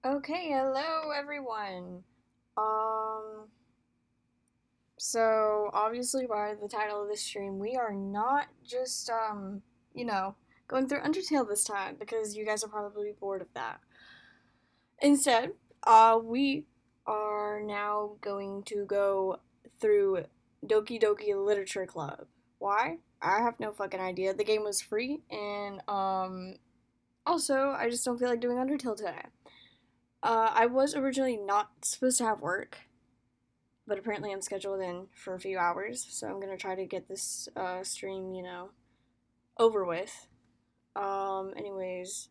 Okay, hello everyone. Um, so obviously by the title of this stream, we are not just you know, going through Undertale this time because you guys are probably bored of that. Instead, we are now going to go through Doki Doki Literature Club. Why? I have no fucking idea. The game was free and also I just don't feel like doing Undertale today. I was originally not supposed to have work, but apparently I'm scheduled in for a few hours, so I'm gonna try to get this stream, over with. Anyways,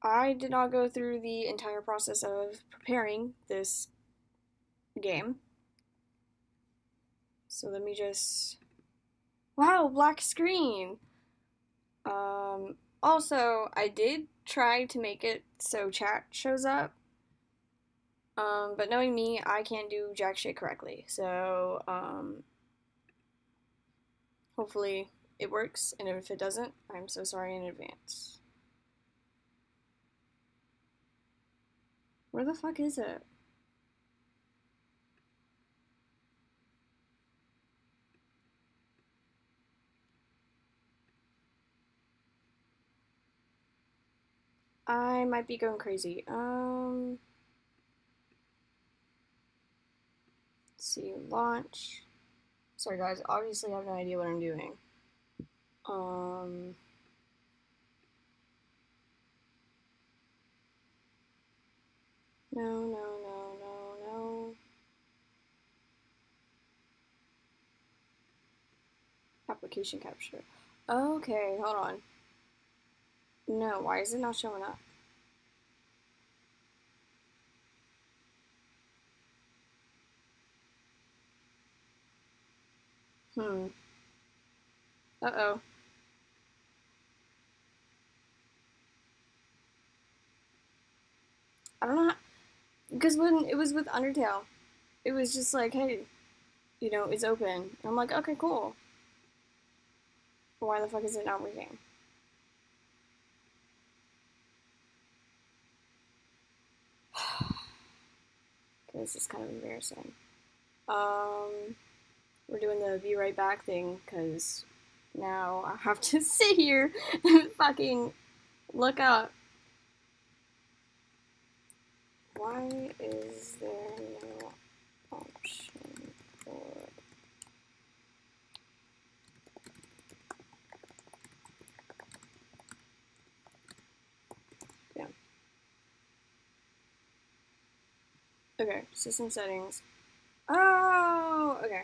I did not go through the entire process of preparing this game, so let me just. Wow, black screen! Also, I did try to make it so chat shows up, but knowing me, I can't do jack shit correctly, so, hopefully it works, and if it doesn't, I'm so sorry in advance. Where the fuck is it? I might be going crazy. Let's see, launch. Sorry guys, obviously I have no idea what I'm doing. Um, no, no, no, no, no. Application capture. Okay, hold on. No, why is it not showing up? Hmm. Uh-oh. I don't know how, because when it was with Undertale, it was just like, hey, it's open. And I'm like, okay, cool. Why the fuck is it not working? This is kind of embarrassing. Um, we're doing the be right back thing because now I have to sit here and fucking look up. Why is there no option for. Yeah. Okay, system settings. Oh, okay.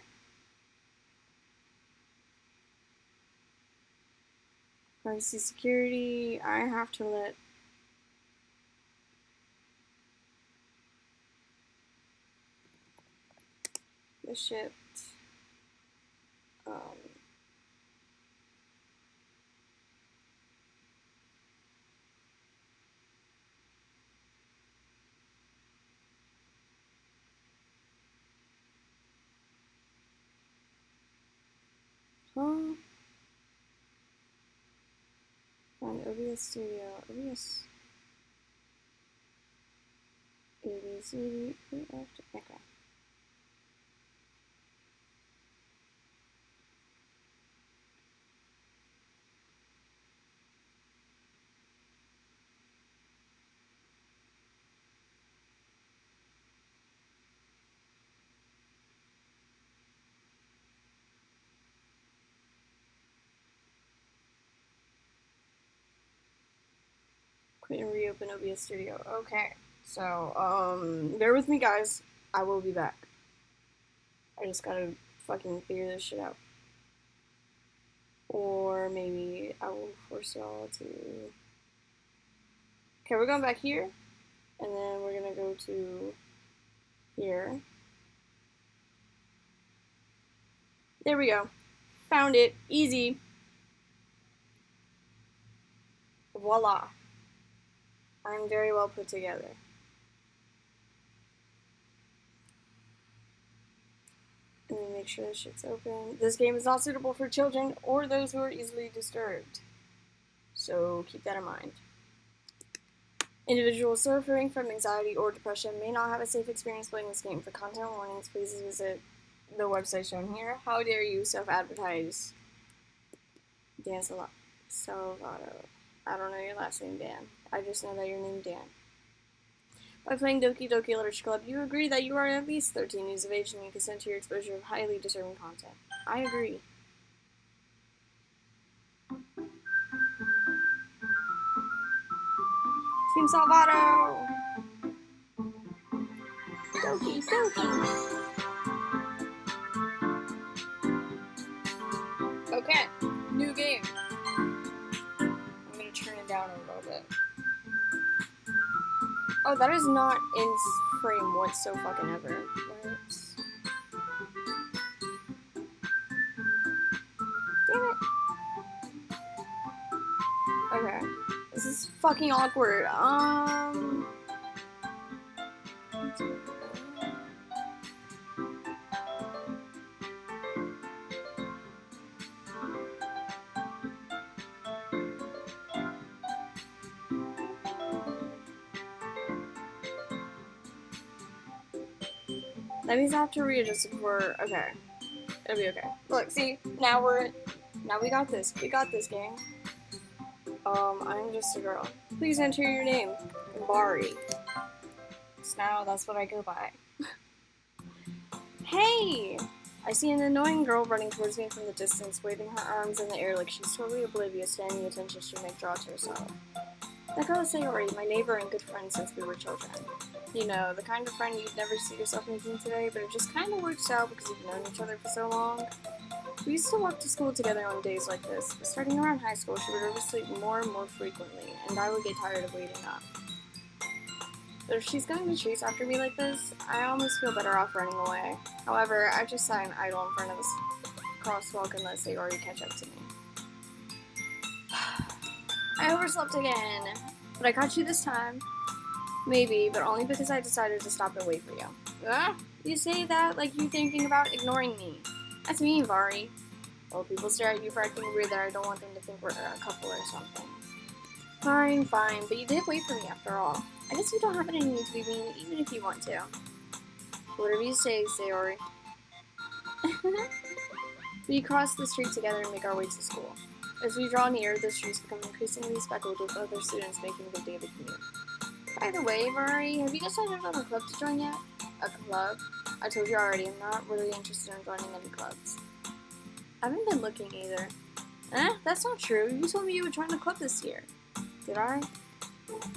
Privacy security. I have to let the shit. Um, huh? Find OBS Studio. OBS. ABC. Okay. Quit and reopen OBS Studio. Okay. So, bear with me, guys. I will be back. I just gotta fucking figure this shit out. Or maybe I will force y'all to. Okay, we're going back here, and then we're gonna go to here. There we go. Found it. Easy. Voila. I'm very well put together. Let me make sure this shit's open. This game is not suitable for children or those who are easily disturbed. So keep that in mind. Individuals suffering from anxiety or depression may not have a safe experience playing this game. For content warnings, please visit the website shown here. How dare you self-advertise? Dan Salvato. I don't know your last name, Dan. I just know that you're named Dan. By playing Doki Doki Literature Club, you agree that you are at least 13 years of age and you consent to your exposure of highly disturbing content. I agree. Team Salvato! Doki Doki! Okay, new game. I'm gonna turn it down a little bit. Oh, that is not in frame whatsoever. Whoops. Damn it. Okay. This is fucking awkward. That means I have to readjust it for, okay. It'll be okay. Look, see, now we got this. We got this, gang. I'm just a girl. Please enter your name. Bari. So now that's what I go by. Hey! I see an annoying girl running towards me from the distance, waving her arms in the air like she's totally oblivious to any attention she may draw to herself. That girl is Sayori, my neighbor and good friend since we were children. You know, the kind of friend you'd never see yourself making today, but it just kind of works out because you've known each other for so long. We used to walk to school together on days like this, but starting around high school, she would oversleep more and more frequently, and I would get tired of waiting up. But if she's going to chase after me like this, I almost feel better off running away. However, I just sat and idle in front of this crosswalk and let Sayori catch up to me. I overslept again, but I caught you this time. Maybe, but only because I decided to stop and wait for you. You say that like you're thinking about ignoring me. That's mean, Vari. Well, people stare at you for acting weird that I don't want them to think we're a couple or something. Fine, but you did wait for me after all. I guess you don't have any need to be mean, even if you want to. Whatever you say, Sayori. We cross the street together and make our way to school. As we draw near, the streets become increasingly speckled with other students making the daily commute. By the way, Vari, have you decided on a club to join yet? A club? I told you already, I'm not really interested in joining any clubs. I haven't been looking either. That's not true. You told me you would join a club this year. Did I?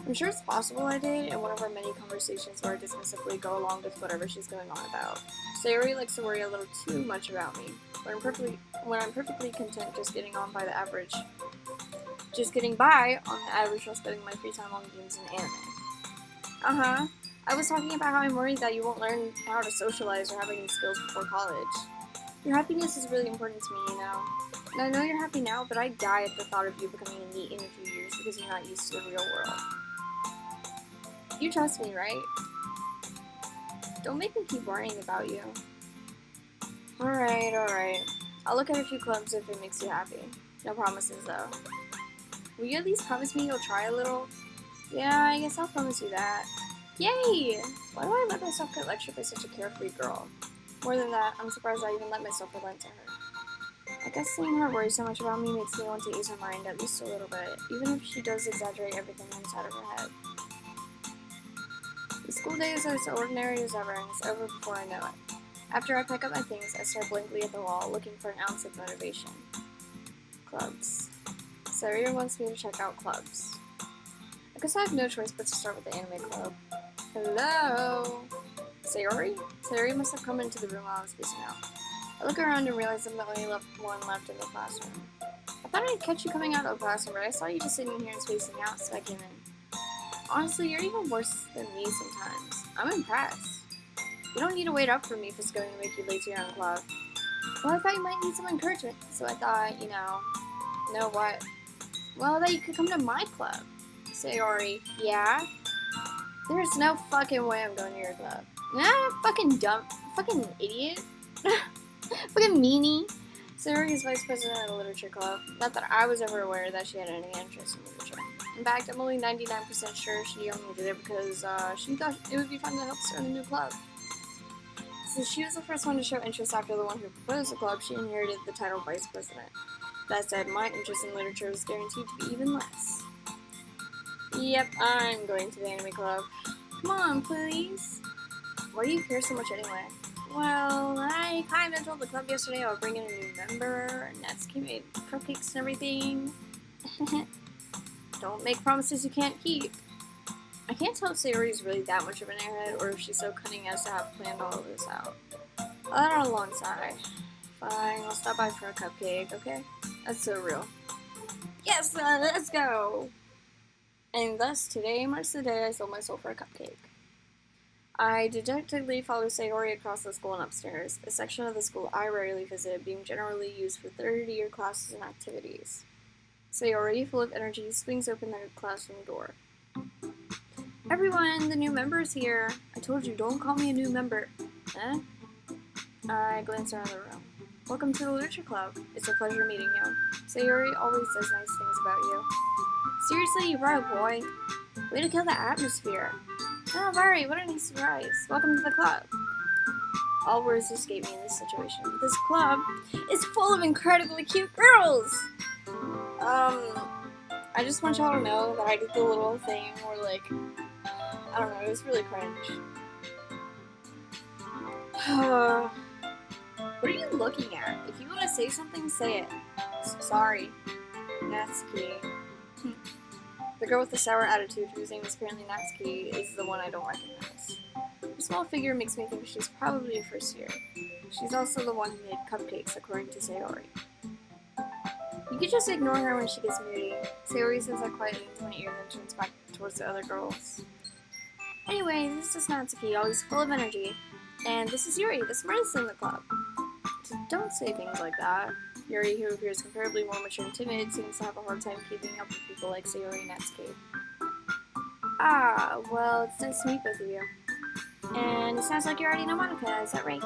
I'm sure it's possible I did, in one of our many conversations where I dismissively go along with whatever she's going on about. Sayori likes to worry a little too much about me, when I'm perfectly content just getting by on the average while spending my free time on games and anime. I was talking about how I'm worried that you won't learn how to socialize or have any skills before college. Your happiness is really important to me, you know. And I know you're happy now, but I die at the thought of you becoming a NEET in a few years because you're not used to the real world. You trust me, right? Don't make me keep worrying about you. Alright. I'll look at a few clubs if it makes you happy. No promises, though. Will you at least promise me you'll try a little? Yeah, I guess I'll promise you that. Yay! Why do I let myself get lectured by such a carefree girl? More than that, I'm surprised I even let myself relent to her. I guess seeing her worry so much about me makes me want to ease her mind at least a little bit, even if she does exaggerate everything inside of her head. The school day is as ordinary as ever, and it's over before I know it. After I pack up my things, I stare blankly at the wall, looking for an ounce of motivation. Clubs. Sayori wants me to check out clubs. I guess I have no choice but to start with the anime club. Hello? Sayori? Sayori must have come into the room while I was spacing out. I look around and realize I'm the only one left in the classroom. I thought I'd catch you coming out of the classroom, but I saw you just sitting here and spacing out, so I came in. Honestly, you're even worse than me sometimes. I'm impressed. You don't need to wait up for me if it's going to make you late to your own club. Well, I thought you might need some encouragement, so I thought, know what? Well, that you could come to my club. Sayori, yeah? There's no fucking way I'm going to your club. Fucking dumb, fucking idiot. Fucking meanie. Sayori is vice president of the literature club. Not that I was ever aware that she had any interest in literature. In fact, I'm only 99% sure she only did it because she thought it would be fun to help start a new club. Since she was the first one to show interest after the one who proposed the club, she inherited the title vice president. That said, my interest in literature was guaranteed to be even less. Yep, I'm going to the anime club. Come on, please. Why do you care so much anyway? Well, I kind of told the club yesterday I would bring in a new member, and Natsuki made cupcakes and everything. Don't make promises you can't keep. I can't tell if Sayori is really that much of an airhead, or if she's so cunning as to have planned all of this out. I'll let out a long sigh. Fine, I'll stop by for a cupcake, okay? That's so real. Yes, let's go! And thus, today marks the day I sold my soul for a cupcake. I dejectedly followed Sayori across the school and upstairs, a section of the school I rarely visited, being generally used for third-year classes and activities. Sayori, full of energy, swings open the classroom door. Everyone, the new member's here. I told you, don't call me a new member. Eh? I glanced around the room. Welcome to the Literature Club. It's a pleasure meeting you. Sayori always says nice things about you. Seriously, you brought a boy? Way to kill the atmosphere. Oh, Vari, what a nice surprise. Welcome to the club. All words escape me in this situation. This club is full of incredibly cute girls! I just want y'all to know that I did the little thing where, like, I don't know, it was really cringe. What are you looking at? If you want to say something, say it. Sorry. Natsuki. The girl with the sour attitude, whose name is apparently Natsuki, is the one I don't recognize. Her small figure makes me think she's probably a first year. She's also the one who made cupcakes, according to Sayori. You could just ignore her when she gets moody. Sayori says that quietly into my ear, then turns back towards the other girls. Anyway, this is Natsuki, always full of energy. And this is Yuri, the smartest in the club. Don't say things like that. Yuri, who appears comparably more mature and timid, seems to have a hard time keeping up with people like Sayori and Natsuki. Ah, well, it's nice to meet both of you. And it sounds like you already know Monika, is that right?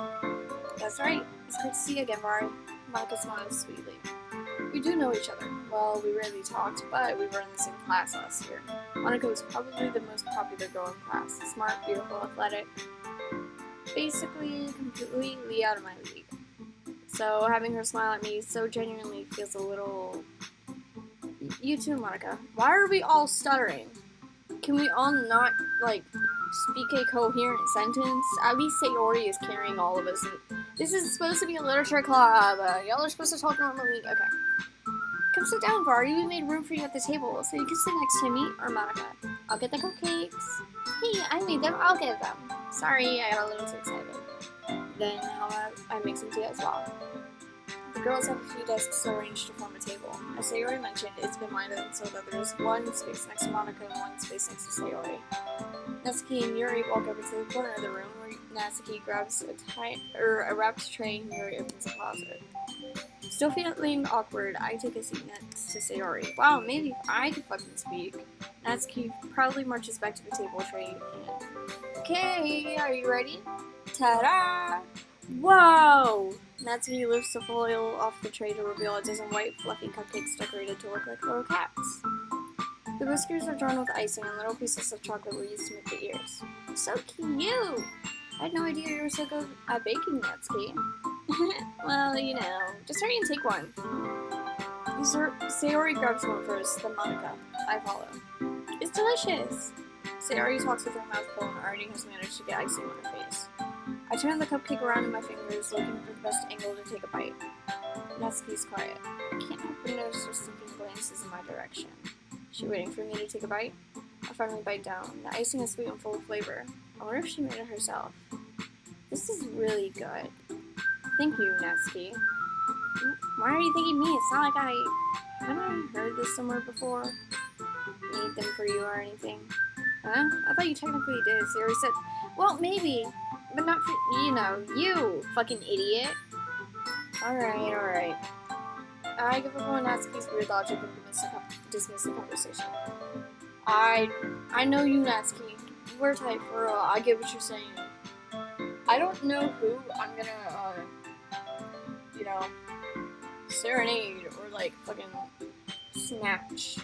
That's right. It's great to see you again, Vari. Monika smiled sweetly. We do know each other. Well, we rarely talked, but we were in the same class last year. Monika was probably the most popular girl in class. Smart, beautiful, athletic. Basically, completely out of my league. So having her smile at me so genuinely feels a little... You too, Monika. Why are we all stuttering? Can we all not, like, speak a coherent sentence? At least Sayori is carrying all of us. This is supposed to be a literature club. Y'all are supposed to talk normally. Okay. Come sit down, Vari. We made room for you at the table, so you can sit next to me or Monika. I'll get the cupcakes. Hey, I made them. I'll get them. Sorry, I got a little too excited. Then how about I make some tea as well? The girls have a few desks arranged to form a table. As Sayori mentioned, it's been lined up so that there's one space next to Monika and one space next to Sayori. Natsuki and Yuri walk over to the corner of the room where Natsuki grabs a wrapped tray and Yuri opens a closet. Still feeling awkward, I take a seat next to Sayori. Wow, maybe if I could fucking speak. Natsuki proudly marches back to the table, tray in hand. Okay, are you ready? Ta-da! Whoa! Natsuki lifts the foil off the tray to reveal a dozen white, fluffy cupcakes decorated to look like little cats. The whiskers are drawn with icing, and little pieces of chocolate were used to make the ears. So cute! I had no idea you were so good at baking, Natsuki. Well, you know, just hurry and take one. Sayori grabs one first, then Monika. I follow. It's delicious! Sayori talks with her mouth full and already has managed to get icing on her face. I turn the cupcake around in my fingers, looking for the best angle to take a bite. Natsuki's quiet. I can't help but notice her sneaking glances in my direction. Is she waiting for me to take a bite? I finally bite down. The icing is sweet and full of flavor. I wonder if she made it herself. This is really good. Thank you, Natsuki. Why are you thanking me? It's not like haven't I heard this somewhere before? Made them for you or anything? Huh? I thought you technically did. Sayori said, well, maybe, but not for, you fucking idiot. Alright. I give up on Natsuki's weird logic and dismiss the conversation. I know you, Natsuki. We're tight for real. I get what you're saying. I don't know who I'm gonna, Serenade or like fucking Snatch.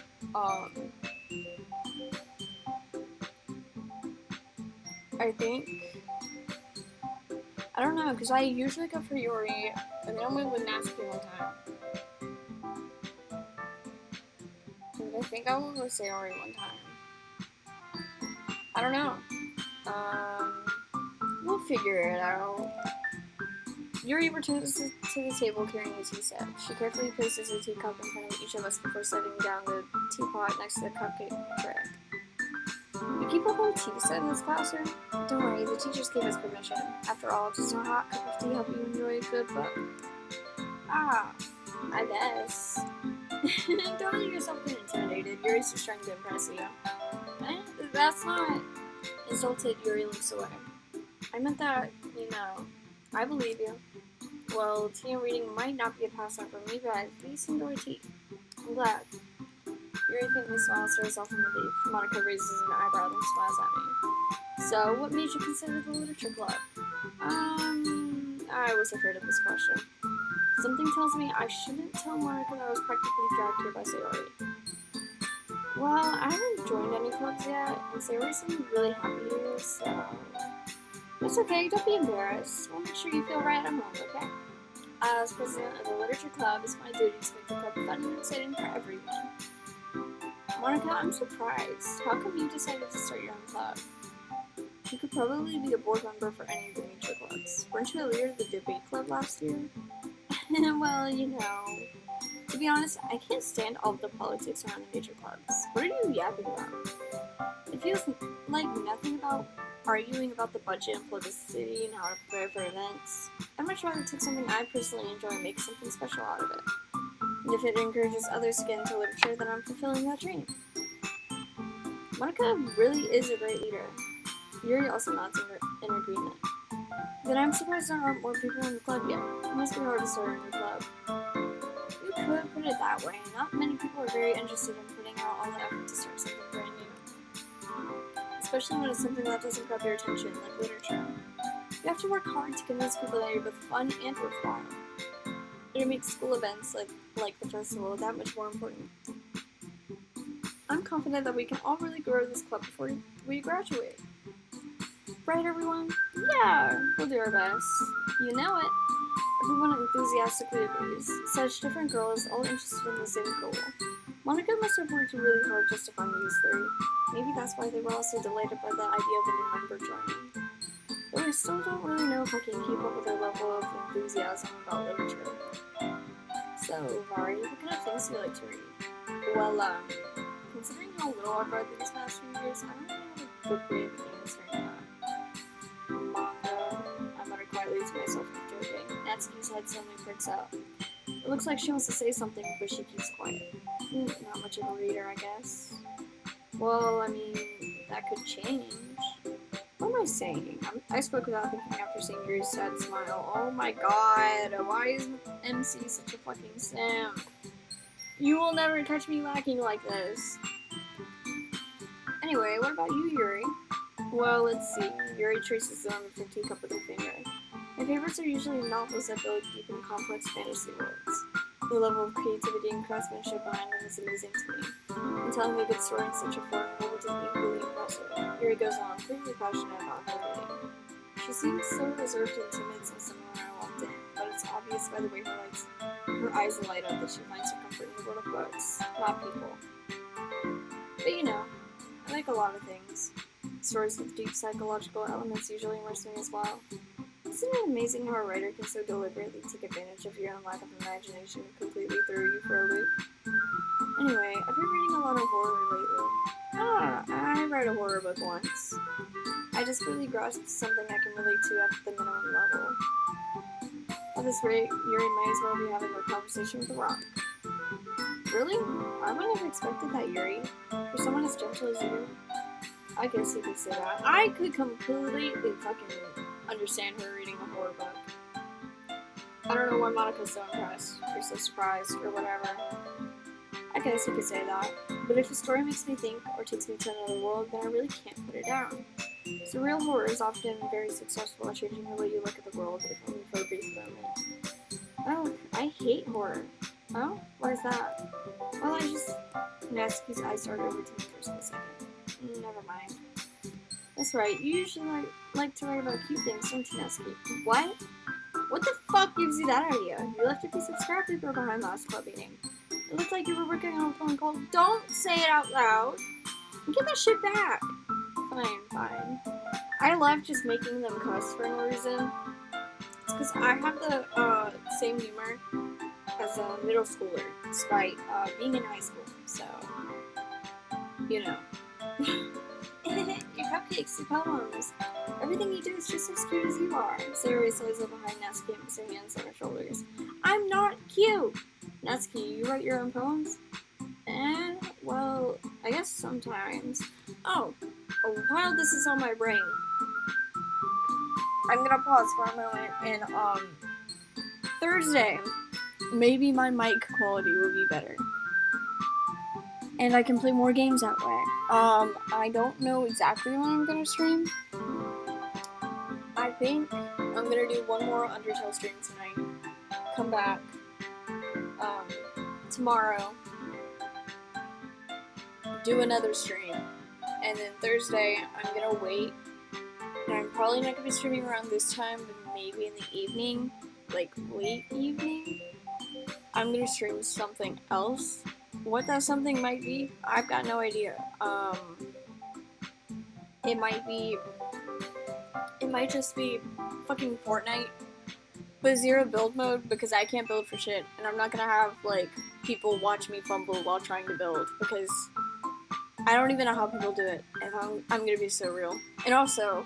I think, I don't know, because I usually go for Yuri, and then I went with Natsuki one time. And I think I went with Sayori one time. I don't know. We'll figure it out. Yuri returns to the table carrying a tea set. She carefully places a teacup in front of each of us before setting down the teapot next to the cupcake tray. You keep a whole tea set in this classroom? Don't worry, the teachers gave us permission. After all, does a hot cup of tea help you enjoy a good book? Ah, I guess. Don't let yourself get intimidated. Yuri's just trying to impress you. That's not... Insulted, Yuri looks away. I meant that, I believe you. Well, tea and reading might not be a pastime for me, but at least enjoy tea. I'm glad. Yuri faintly smiles to herself in relief. Monica raises an eyebrow and smiles at me. So, what made you consider the literature club? I was afraid of this question. Something tells me I shouldn't tell Monica that I was practically dragged here by Sayori. Well, I haven't joined any clubs yet, and Sayori seemed really happy here, so... It's okay, don't be embarrassed. We'll make sure you feel right at home, okay? As president of the literature club, it's my duty to make the club fun and exciting for everyone. Monica, I'm surprised. How come you decided to start your own club? You could probably be a board member for any of the major clubs. Weren't you a leader of the debate club last year? Well, to be honest, I can't stand all of the politics around the major clubs. What are you yapping about? It feels like nothing about arguing about the budget and publicity and how to prepare for events. I'd much rather take something I personally enjoy and make something special out of it. And if it encourages others to get into literature, then I'm fulfilling that dream. Monica really is a great leader. Yuri also nods in agreement. Then I'm surprised there aren't more people in the club yet. It must be hard to start a new club. You could put it that way. Not many people are very interested in putting out all the effort to start something brand new. Especially when it's something that doesn't grab your attention, like literature. You have to work hard to convince people that you're both fun and worthwhile. It makes school events like the festival that much more important. I'm confident that we can all really grow this club before we graduate. Right, everyone? Yeah, we'll do our best. You know it. Everyone enthusiastically agrees. Such different girls, all interested in the same goal. Monica must have worked really hard just to find these three. Maybe that's why they were also delighted by the idea of a new member joining. But I still don't really know if I can keep up with their level of enthusiasm about literature. So, Mari, what kind of things do you like to read? Well, considering how little I've read these past few years, I don't really have a good way of answering that. Manga, I muttered quietly to myself and joking. Natsuki's head suddenly pricks up. It looks like she wants to say something, but she keeps quiet. Not much of a reader, I guess. Well, that could change. What am I saying? I spoke without thinking after seeing Yuri's sad smile. Oh my god, why is MC such a fucking simp? You will never catch me lacking like this. Anyway, what about you, Yuri? Well, let's see. Yuri traces down the teacup with her finger. My favorites are usually novels that build deep and complex fantasy worlds. The level of creativity and craftsmanship behind them is amazing to me. And telling a good story in such a foreign world is equally impressive. Yuri goes on, clearly passionate about her reading. She seems so reserved and timid since the moment I walked in, but it's obvious by the way her eyes light up that she finds her comfort in the world of books, not people. But I like a lot of things. Stories with deep psychological elements usually immerse me as well. Isn't it amazing how a writer can so deliberately take advantage of your own lack of imagination and completely throw you for a loop? Anyway, I've been reading a lot of horror lately. I read a horror book once. I just really grasped something I can relate to at the minimum level. At this rate, Yuri might as well be having a conversation with a rock. Really? I wouldn't have expected that, Yuri. For someone as gentle as you. I guess you could say that. I could completely fucking understand her reading a horror book. I don't know why Monica's so impressed, or so surprised, or whatever. I guess you could say that. But if a story makes me think, or takes me to another world, then I really can't put it down. Surreal horror is often very successful at changing the way you look at the world, if only for a brief moment. Oh, I hate horror. Oh, what is that? Well, Natsuki's eyes started over to me for a split second. Never mind. That's right, you usually like to write about cute things, don't you, Natsuki? What? What the fuck gives you that idea? You left a piece of scrap paper behind last club meeting. It looked like you were working on a poem called Don't Say It Out Loud! Give that shit back! Fine. I love just making them cuss for no reason. It's because I have the same humor as a middle schooler, despite being in high school, so, you know. Your cupcakes, your poems. Everything you do is just as cute as you are. Sayori slides up behind Natsuki and puts her hands on her shoulders. I'm not cute! Natsuki, you write your own poems? Well, I guess sometimes. Oh, while this is on my brain, I'm gonna pause for a moment and, Thursday, maybe my mic quality will be better. And I can play more games that way. I don't know exactly when I'm gonna stream. I think I'm gonna do one more Undertale stream tonight. Come back, tomorrow. Do another stream. And then Thursday, I'm gonna wait. And I'm probably not gonna be streaming around this time, but maybe in the evening. Like, late evening. I'm gonna stream something else. What that something might be, I've got no idea. It might just be fucking Fortnite, but zero build mode because I can't build for shit, and I'm not gonna have, like, people watch me fumble while trying to build, because I don't even know how people do it, and I'm gonna be so real. And also,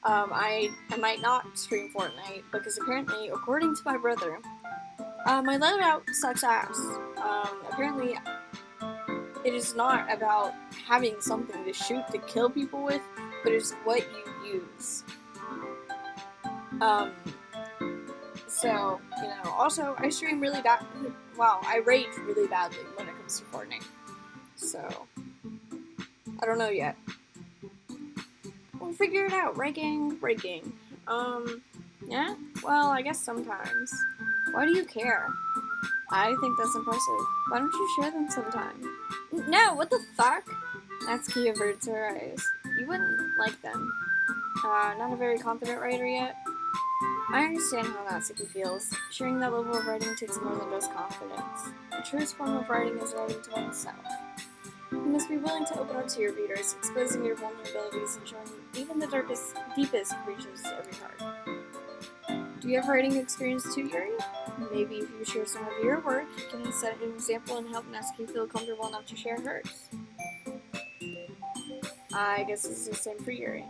I might not stream Fortnite, because apparently, according to my brother, my loadout sucks ass. Apparently, it is not about having something to shoot to kill people with, but it's what you use. So, you know, also, I stream really bad. Wow, I rage really badly when it comes to Fortnite. So, I don't know yet. We'll figure it out, right gang? Right gang. Yeah? Well, I guess sometimes. Why do you care? I think that's impressive. Why don't you share them sometime? No, what the fuck? Natsuki averts her eyes. You wouldn't like them. Not a very confident writer yet? I understand how Natsuki feels. Sharing that level of writing takes more than just confidence. The truest form of writing is writing to oneself. You must be willing to open up to your readers, exposing your vulnerabilities and showing even the deepest reaches of your heart. Do you have writing experience too, Yuri? Maybe if you share some of your work, you can set an example and help Natsuki feel comfortable enough to share hers. I guess it's the same for Yuri.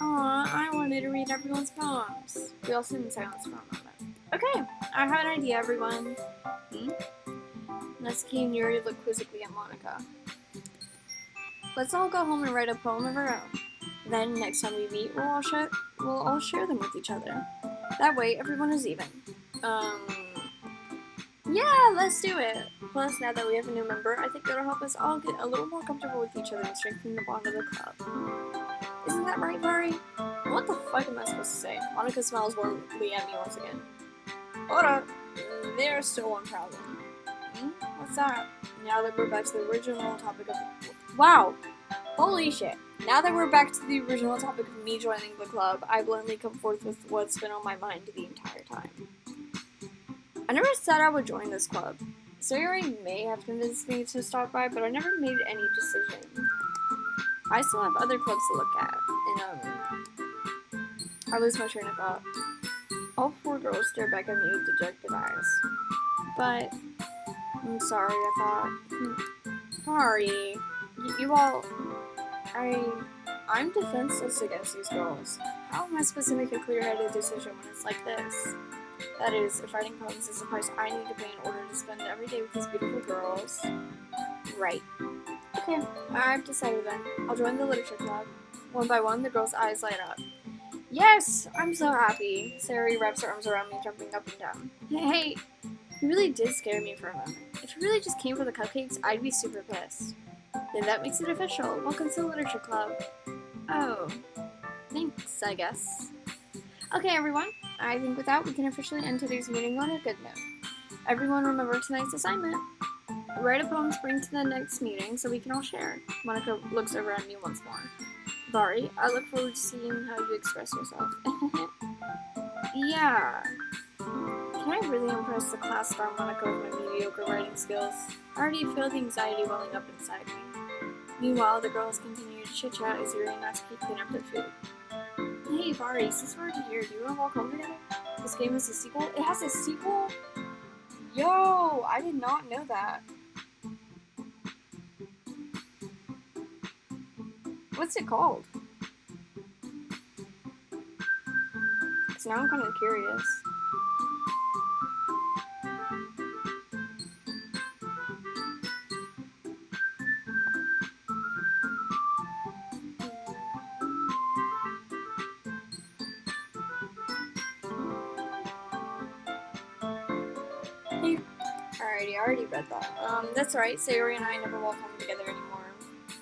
Aw, I wanted to read everyone's poems. We all sit in silence for a moment. Okay, I have an idea, everyone. Natsuki and Yuri look quizzically at Monika. Let's all go home and write a poem of our own. Then, next time we meet, we'll all share them with each other. That way, everyone is even. Yeah, let's do it! Plus, now that we have a new member, I think it'll help us all get a little more comfortable with each other and strengthen the bond of the club. Isn't that right, Mari? What the fuck am I supposed to say? Monika smiles warmly at me once again. Hold up. There's still one problem. What's that? Now that we're back to the original topic of... Wow! Holy shit. Now that we're back to the original topic of me joining the club, I bluntly come forth with what's been on my mind the entire time. I never said I would join this club. Sayori may have convinced me to stop by, but I never made any decision. I still have other clubs to look at, and, I lose my train of thought. All four girls stare back at me with dejected eyes. But, I'm sorry, I thought. Sorry. You all... I'm defenseless against these girls. How am I supposed to make a clear-headed decision when it's like this? That is, if writing poems is the price I need to pay in order to spend every day with these beautiful girls. Right. Okay, I've decided then. I'll join the literature club. One by one, the girls' eyes light up. Yes! I'm so happy. Sayori wraps her arms around me, jumping up and down. Hey, you really did scare me for a moment. If you really just came for the cupcakes, I'd be super pissed. Then that makes it official. Welcome to the literature club. Oh. Thanks, I guess. Okay, everyone. I think with that, we can officially end today's meeting on a good note. everyone remember tonight's assignment. Write a poem to bring to the next meeting so we can all share. Monica looks over at me once more. Vari, I look forward to seeing how you express yourself. Yeah. Can I really impress the class star Monica with my mediocre writing skills? I already feel the anxiety welling up inside me. Meanwhile, the girls continue to chit-chat as Yuri and Natsuki clean up their food. Hey, Vari, since we're already here, do you want to walk home together? This game has a sequel? It has a sequel? Yo, I did not know that. What's it called? Because now I'm kind of curious. Alrighty, I already read that. That's right, Sayori and I never walk home together anymore.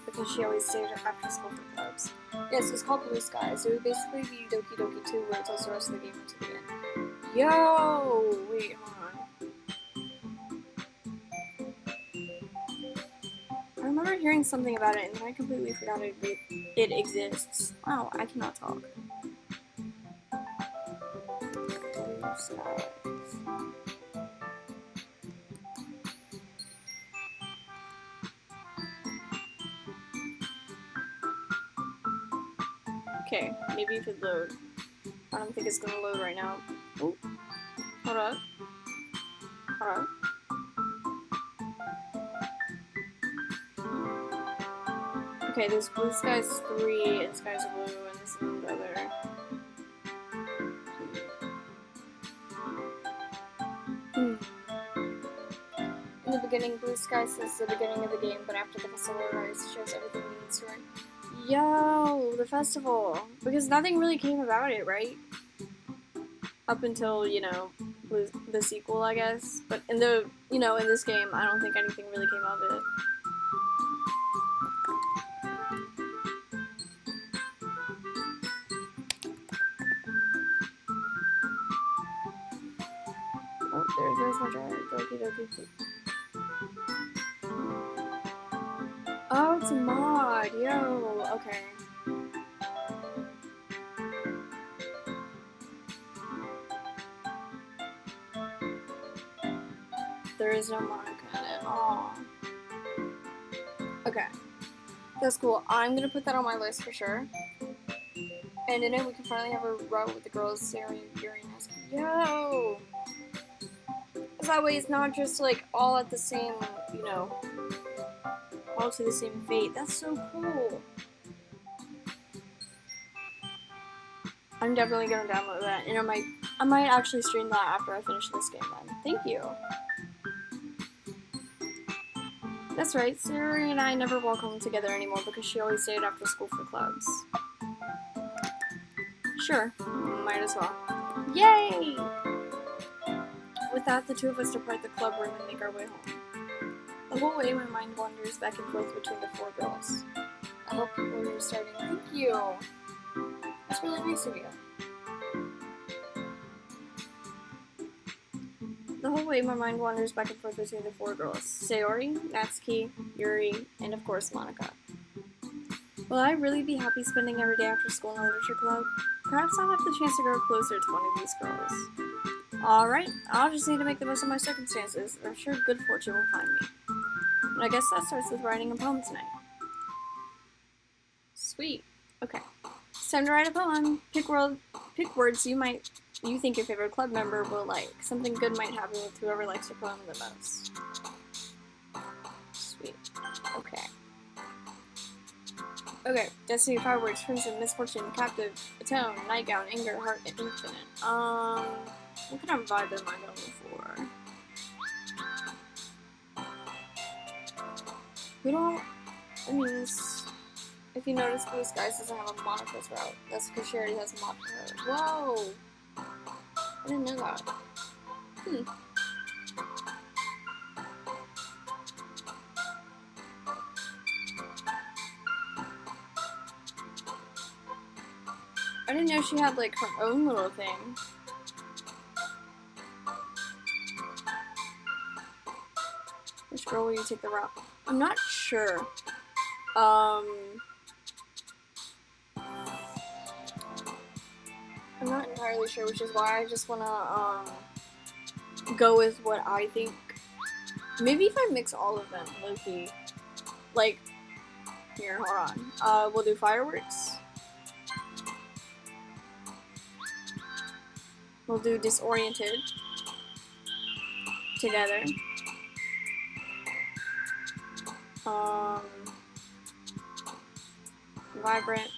Because she always stayed after school for clubs. Yes, it's called Blue Skies. It would basically be Doki Doki 2 where it tells the rest of the game until the end. Yo! Wait, hold on. I remember hearing something about it and then I completely forgot it exists. Wow, I cannot talk. Blue Skies. Okay, maybe if it load. I don't think it's gonna load right now. Oh, hold up. Hold up. Okay, there's Blue Skies 3 and Skies Blue and this and the other. In the beginning, Blue Skies is the beginning of the game, but after the festival arrives, it shows everything we need to learn. Yo, the festival. Because nothing really came about it, right? Up until, you know, the sequel, I guess. But in the, you know, in this game, I don't think anything really came out of it. Oh, there goes my jar. Doki Doki food. Oh, it's a mod. Yo, okay. There is no Monica in it. Aww. Okay. That's cool. I'm gonna put that on my list for sure. And in it, we can finally have a row with the girls, Sarah, Yuri, and Natsuki. Yo! So that way it's not just, like, all at the same, you know, all to the same fate. That's so cool. I'm definitely gonna download that, and I might actually stream that after I finish this game then. Thank you. That's right, Sarah and I never walk home together anymore because she always stayed after school for clubs. Sure, might as well. Yay! With that, the two of us depart the club room and make our way home. The whole way, my mind wanders back and forth between the four girls. I hope people are starting. Thank you! That's really nice of you. The whole way, my mind wanders back and forth between the four girls. Sayori, Natsuki, Yuri, and of course, Monica. Will I really be happy spending every day after school in a literature club? Perhaps I'll have the chance to grow closer to one of these girls. Alright, I'll just need to make the most of my circumstances. I'm sure good fortune will find me. And I guess that starts with writing a poem tonight. Sweet. Okay. It's time to write a poem. Pick words you think your favorite club member will like. Something good might happen with whoever likes your poem the most. Sweet. Okay. Okay, Destiny, 5 words, Crimson, Misfortune, Captive, Atone, Nightgown, Anger, Heart, and Infinite. What can I vibe in my going for? We don't, I mean, if you notice, Blue Skies doesn't have a Monica's route. That's because she already has a Monica route. Whoa! I didn't know that. I didn't know she had, like, her own little thing. Which girl will you take the route? I'm not sure. I'm not entirely sure, which is why I just wanna go with what I think. Maybe if I mix all of them, low-key. Like, here, hold on. We'll do fireworks. We'll do disoriented together. Vibrant.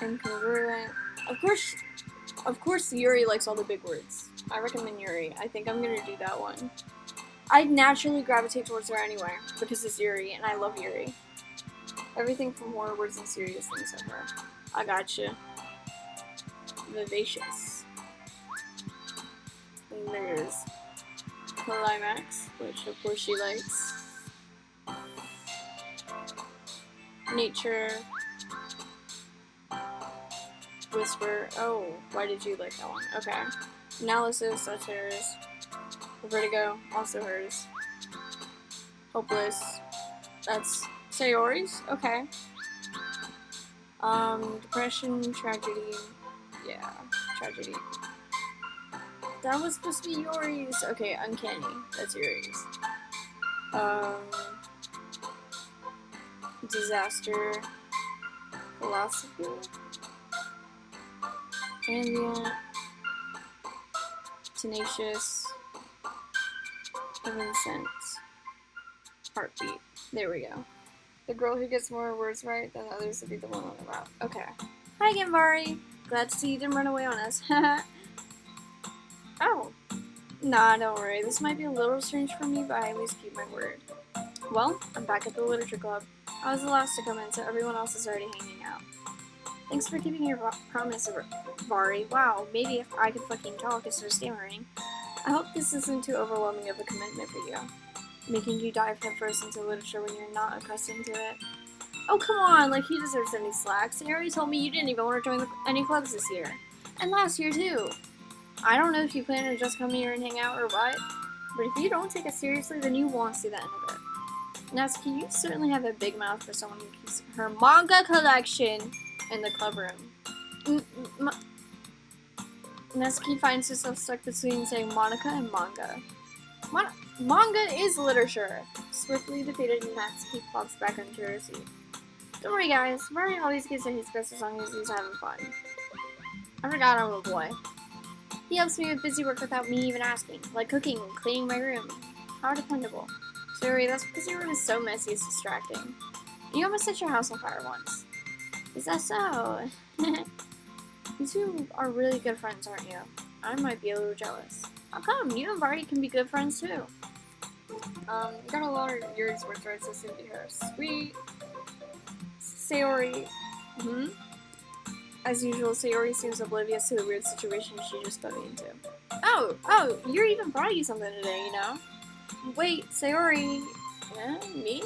Incongruent. Of course Yuri likes all the big words. I recommend Yuri. I think I'm gonna do that one. I'd naturally gravitate towards her anyway, because it's Yuri, and I love Yuri. Everything from horror words and serious things of her. I gotcha. Vivacious. And there's Climax, which of course she likes. Nature. Whisper. Oh, why did you like that one? Okay. Analysis, that's hers. Vertigo, also hers. Hopeless. That's Sayori's? Okay. Depression, tragedy. Yeah, tragedy. That was supposed to be Yuri's. Okay, uncanny. That's Yuri's. Disaster. Philosophy. Ambient. Tenacious. Common sense. Heartbeat. There we go. The girl who gets more words right than others would be the one on the route. Okay. Hi again, Vari. Glad to see you didn't run away on us. Oh. Nah, don't worry. This might be a little strange for me, but I always keep my word. Well, I'm back at the literature club. I was the last to come in, so everyone else is already hanging out. Thanks for keeping your promise, Vari. Wow, maybe if I could fucking talk instead of stammering. I hope this isn't too overwhelming of a commitment for you. Making you dive headfirst into literature when you're not accustomed to it. Oh, come on, like he deserves any slack. Sayori told me you didn't even want to join any clubs this year. And last year, too. I don't know if you plan to just come here and hang out or what, but if you don't take it seriously, then you won't see the end of it. Natsuki, you certainly have a big mouth for someone who keeps her manga collection in the club room. Natsuki finds herself stuck between saying Monica and manga. Manga is literature. Swiftly defeated, Natsuki plops back onto her seat. Don't worry, guys. Mario always gives it his best as long as he's having fun. I forgot I'm a boy. He helps me with busy work without me even asking, like cooking and cleaning my room. How dependable. Sorry, that's because your room is so messy it's distracting. You almost set your house on fire once. Is that so? You two are really good friends, aren't you? I might be a little jealous. How come? You and Barty can be good friends too. You got a lot of Yuri's words right, so soon to be her. Sweet. Sayori. As usual, Sayori seems oblivious to the weird situation she just got into. Oh, Yuri even brought you something today, you know? Wait, Sayori. Me?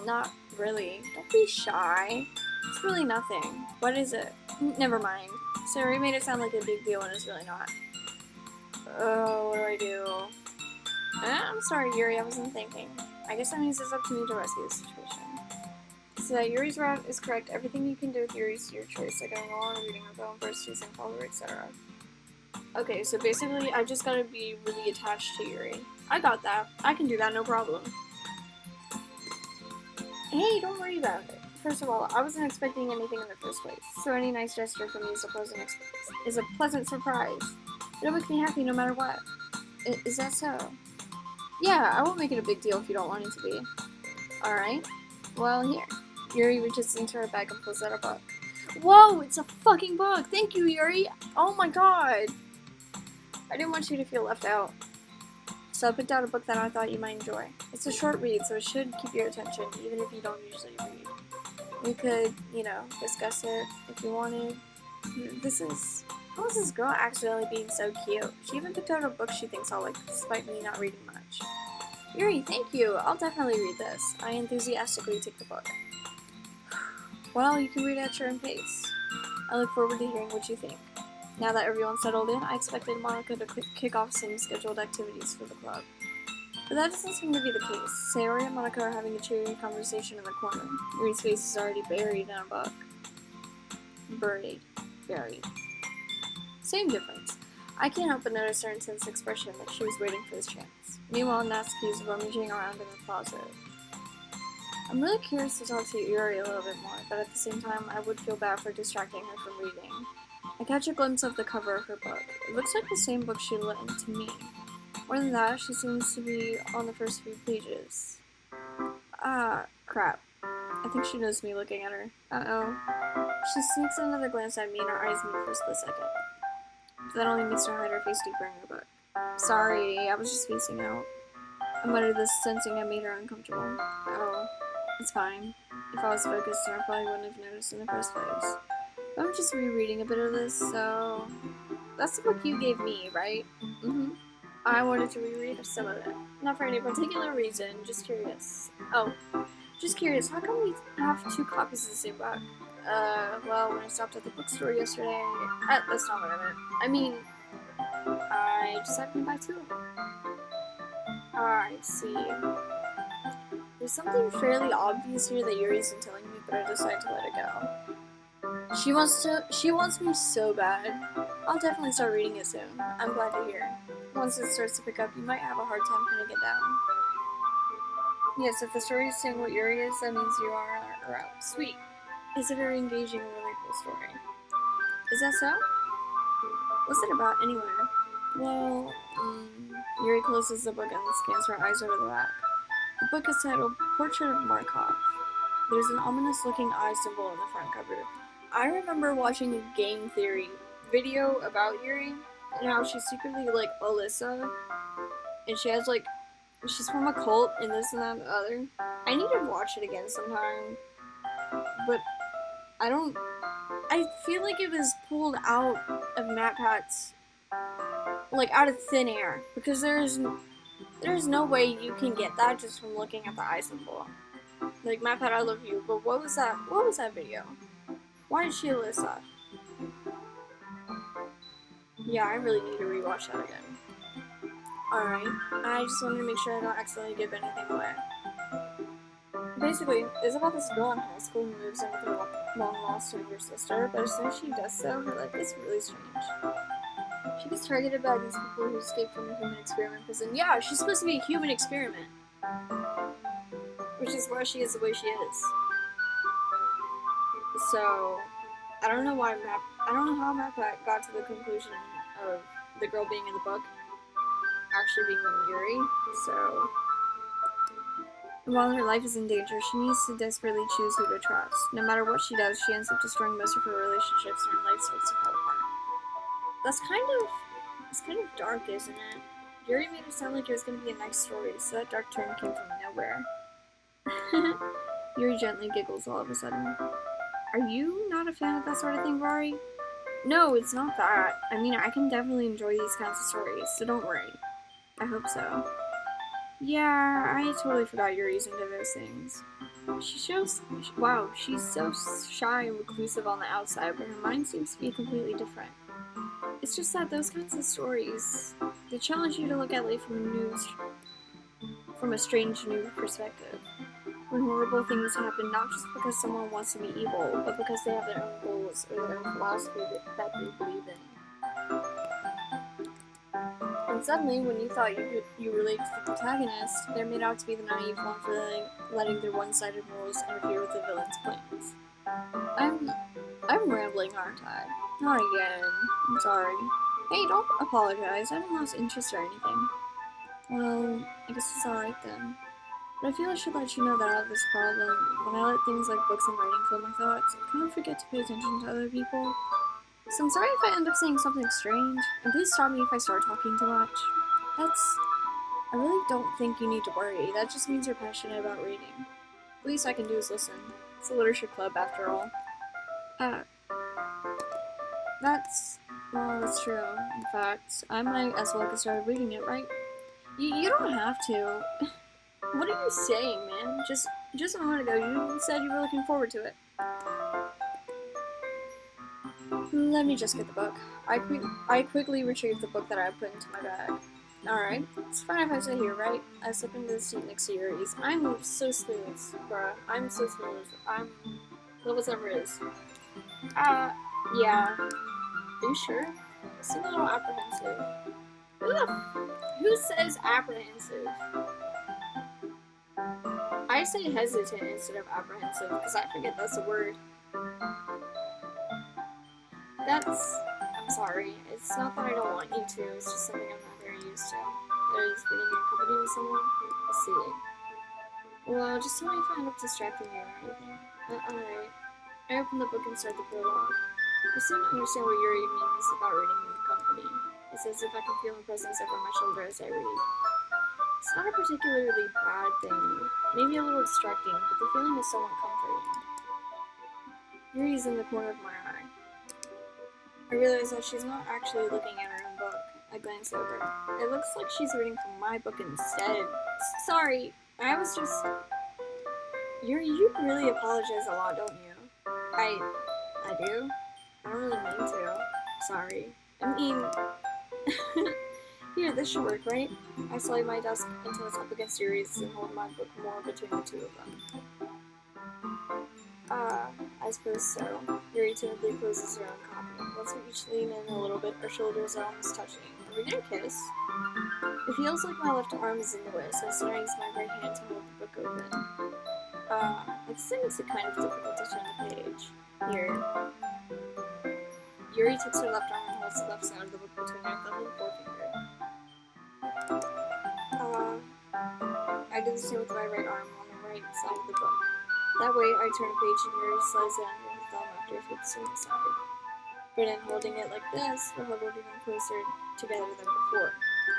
Not really. Don't be shy. It's really nothing. What is it? Never mind. Sayori made it sound like a big deal and it's really not. Oh, what do I do? I'm sorry, Yuri, I wasn't thinking. I guess that means it's up to me to rescue the situation. So Yuri's route is correct. Everything you can do with Yuri's your choice, like going along, reading or going first, choosing follower, etc. Okay, so basically I just gotta be really attached to Yuri. I got that. I can do that, no problem. Hey, don't worry about it. First of all, I wasn't expecting anything in the first place, so any nice gesture from you is a pleasant surprise. It'll make me happy no matter what. Is that so? Yeah, I won't make it a big deal if you don't want it to be. Alright. Well, here. Yuri reaches into her bag and pulls out a book. Whoa, it's a fucking book! Thank you, Yuri! Oh my god! I didn't want you to feel left out. So I picked out a book that I thought you might enjoy. It's a short read, so it should keep your attention, even if you don't usually read. We could, discuss it if you wanted. How is this girl accidentally being so cute? She even picked out a book she thinks I'll like, despite me not reading much. Yuri, thank you! I'll definitely read this. I enthusiastically take the book. Well, you can read at your own pace. I look forward to hearing what you think. Now that everyone's settled in, I expected Monica to kick off some scheduled activities for the club. But that doesn't seem to be the case. Sayori and Monica are having a cheery conversation in the corner. Yuri's face is already buried in a book. Buried. Same difference. I can't help but notice her intense expression, like she was waiting for this chance. Meanwhile, Natsuki is rummaging around in the closet. I'm really curious to talk to Yuri a little bit more, but at the same time, I would feel bad for distracting her from reading. I catch a glimpse of the cover of her book. It looks like the same book she lent to me. More than that, she seems to be on the first few pages. Ah, crap. I think she knows me looking at her. Uh-oh. She sneaks another glance at me and our eyes meet for a split second. But that only makes her hide her face deeper in her book. Sorry, I was just spacing out. I muttered this, sensing I made her uncomfortable. Oh, it's fine. If I was focused, I probably wouldn't have noticed in the first place. I'm just rereading a bit of this, so... That's the book you gave me, right? Mm-hmm. I wanted to reread some of it. Not for any particular reason, just curious. Oh, just curious, how come we have 2 copies of the same book? Well, when I stopped at the bookstore yesterday... that's not what I meant. I mean, I just happened to buy 2 of them. I see. There's something fairly obvious here that Yuri isn't telling me, but I decided to let it go. She wants me so bad. I'll definitely start reading it soon. I'm glad to hear. Once it starts to pick up, you might have a hard time putting it down. Yes, if the story is saying what Yuri is, that means you are out. Sweet. It's a very engaging and relatable story. Is that so? What's it about, anyway? Well, Yuri closes the book and scans her eyes over the back. The book is titled Portrait of Markov. There's an ominous-looking eye symbol in the front cover. I remember watching a game theory video about Yuri and how she's secretly like Alyssa, and she has like, she's from a cult and this and that and the other. I need to watch it again sometime, but I feel like it was pulled out of MatPat's, like out of thin air, because there's no way you can get that just from looking at the eye symbol. Like, MatPat, I love you, but what was that video? Why is she Alyssa? Yeah, I really need to rewatch that again. Alright, I just wanted to make sure I don't accidentally give anything away. Basically, it's about this girl in high school who moves in with her long-lost younger sister, but as soon as she does so, her life is really strange. She gets targeted by these people who escaped from a human experiment prison. Yeah, she's supposed to be a human experiment. Which is why she is the way she is. So, I don't know how MatPat got to the conclusion of the girl being in the book actually being Yuri, so... While her life is in danger, she needs to desperately choose who to trust. No matter what she does, she ends up destroying most of her relationships and her life starts to fall apart. It's kind of dark, isn't it? Yuri made it sound like it was going to be a nice story, so that dark turn came from nowhere. Yuri gently giggles all of a sudden. Are you not a fan of that sort of thing, Rory? No, it's not that. I mean, I can definitely enjoy these kinds of stories, so don't worry. I hope so. Yeah, I totally forgot Yuri's into those things. Wow, she's so shy and reclusive on the outside, but her mind seems to be completely different. It's just that those kinds of stories, they challenge you to look at life from a strange new perspective. When horrible things happen, not just because someone wants to be evil, but because they have their own goals or their own philosophy that they believe in. And suddenly, when you thought you related to the protagonist, they're made out to be the naive one for letting their one-sided morals interfere with the villain's plans. I'm rambling, aren't I? Not again. I'm sorry. Hey, don't apologize. I didn't lose interest or anything. Well, I guess it's alright then. But I feel I should let you know that I have this problem. When I let things like books and writing fill my thoughts, I kind of forget to pay attention to other people. So I'm sorry if I end up saying something strange, and please stop me if I start talking too much. I really don't think you need to worry. That just means you're passionate about reading. The least I can do is listen. It's a literature club, after all. That's true. In fact, I might as well get started reading it, right? You don't have to. What are you saying, man? Just a moment ago, you said you were looking forward to it. Let me just get the book. I quickly retrieved the book that I put into my bag. Alright, it's fine if I sit here, right? I slip into the seat next to Yuri's. I'm so smooth, bruh. I'm so smooth. I'm... well, whatever it is. Yeah. Are you sure? You seem a little apprehensive. Who says apprehensive? I say hesitant instead of apprehensive, because I forget that's a word. I'm sorry. It's not that I don't want you to, it's just something I'm not very used to. That is reading in company with someone. I see. Well, just tell me if I end up distracting you or anything. Alright. I open the book and start the prologue. I still don't understand what Yuri means about reading in company. It's as if I can feel her presence over my shoulder as I read. It's not a particularly bad thing. Maybe a little distracting, but the feeling is somewhat comforting. Yuri's in the corner of my eye. I realize that she's not actually looking at her own book. I glance over. It looks like she's reading from my book instead. Sorry, I was just... Yuri, you really apologize a lot, don't you? I do? I don't really mean to. Sorry. I mean... Here, this should work, right? I slide my desk until it's up against Yuri's and hold my book more between the two of them. I suppose so. Yuri timidly closes her own copy. Once we each lean in a little bit, our shoulders are almost touching. Are we gonna kiss? It feels like my left arm is in the way, so I start use my right hand to hold the book open. It makes it kind of difficult to turn the page. Here. Yuri takes her left arm and holds the left side of the book between her thumb and forefinger. I do the same with my right arm on the right side of the book. That way, I turn a page and Yuri slides it under her thumb after it flips to the side. But in holding it like this, we're huddled even closer together than before.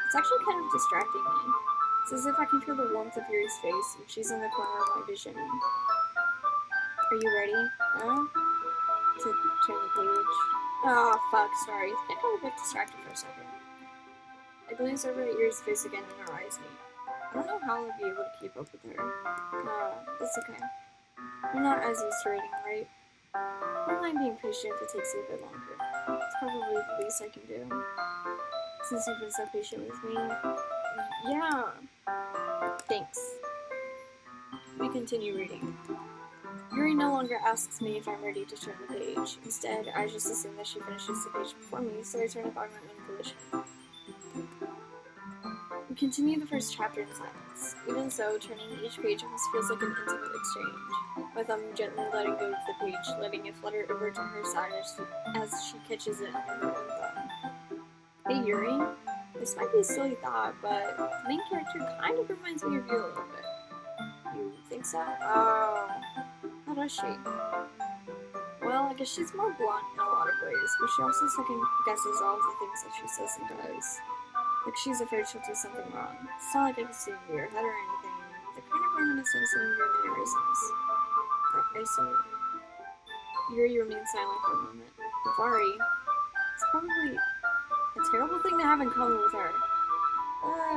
It's actually kind of distracting me. It's as if I can feel the warmth of Yuri's face, and she's in the corner of my vision. Are you ready? To turn the page. Oh, fuck, sorry. I think I got a bit distracted for a second. I glance over at Yuri's face again and her eyes meet. I don't know how I'll be able to keep up with her. That's okay. You're not as used to reading, right? I don't mind being patient if it takes you a bit longer. It's probably the least I can do. Since you've been so patient with me. Yeah. Thanks. We continue reading. Yuri no longer asks me if I'm ready to turn the page. Instead, I just assume that she finishes the page before me, so I turn it by my own volition. We continue the first chapter in silence. Even so, turning each page almost feels like an intimate exchange. My thumb gently letting go of the page, letting it flutter over to her side as she catches it under her own thumb. Hey Yuri, this might be a silly thought, but the main character kind of reminds me of you a little bit. You think so? Oh, how does she? Well, I guess she's more blunt in a lot of ways, but she also second guesses all of the things that she says and does. Like she's afraid she'll do something wrong. It's not like I can see into your head or anything. They're kind of reminiscent of some of your mannerisms. I see. Yuri remains silent for a moment. Bafari, it's probably a terrible thing to have in common with her.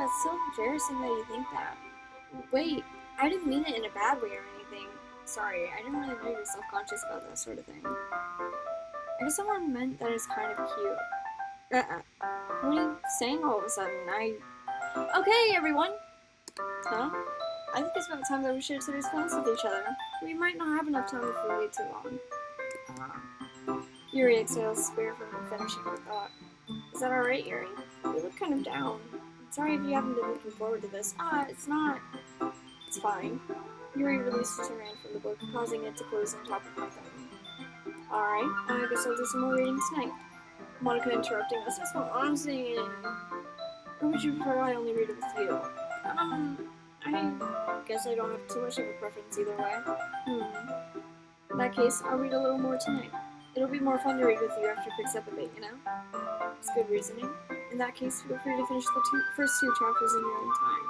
It's so embarrassing that you think that. Wait, I didn't mean it in a bad way or anything. Sorry, I didn't really know you were self-conscious about that sort of thing. I guess someone meant that it's kind of cute. What are you saying all of a sudden? Okay, everyone! Huh? I think it's about time that we shared today's plans with each other. We might not have enough time if we wait too long. Yuri exhales, spare from finishing her thought. Is that alright, Yuri? You look kind of down. Sorry if you haven't been looking forward to this. It's not. It's fine. Yuri releases her hand from the book, causing it to close on top of my thumb. Alright, I guess I'll do some more reading tonight. Monica interrupting us. That's what I'm saying. Or would you prefer I only read it with you? I guess I don't have too much of a preference either way. In that case, I'll read a little more tonight. It'll be more fun to read with you after it picks up a bit, you know? It's good reasoning. In that case, feel free to finish the first two chapters in your own time.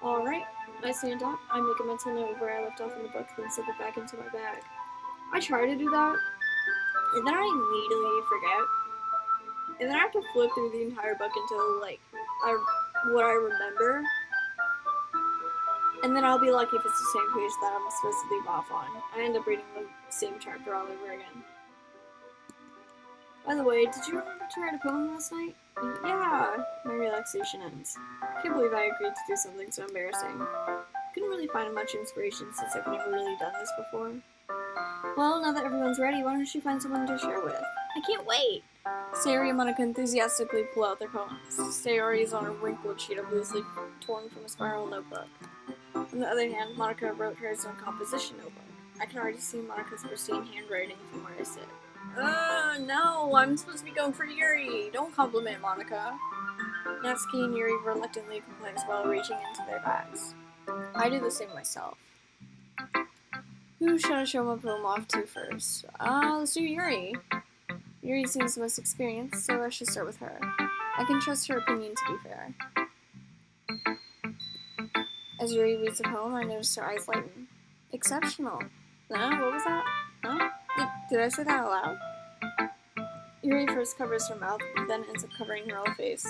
Alright, I stand up, I make a mental note of where I left off in the book, then slip it back into my bag. I try to do that, and then I immediately forget. And then I have to flip through the entire book until, like, what I remember. And then I'll be lucky if it's the same page that I'm supposed to leave off on. I end up reading the same chapter all over again. By the way, did you remember to write a poem last night? Yeah, my relaxation ends. Can't believe I agreed to do something so embarrassing. Couldn't really find much inspiration since I've never really done this before. Well, now that everyone's ready, why don't you find someone to share with? I can't wait! Sayori and Monica enthusiastically pull out their poems. Sayori is on a wrinkled sheet of loose leaf torn from a spiral notebook. On the other hand, Monica wrote hers in a composition notebook. I can already see Monica's pristine handwriting from where I sit. No, I'm supposed to be going for Yuri. Don't compliment Monica. Natsuki and Yuri reluctantly complains while reaching into their bags. I do the same myself. Who should I show my poem off to first? Let's do Yuri. Yuri seems the most experienced, so I should start with her. I can trust her opinion to be fair. As Yuri reads the poem, I notice her eyes lighten. Exceptional. What was that? Huh? Did I say that out loud? Yuri first covers her mouth, but then ends up covering her whole face.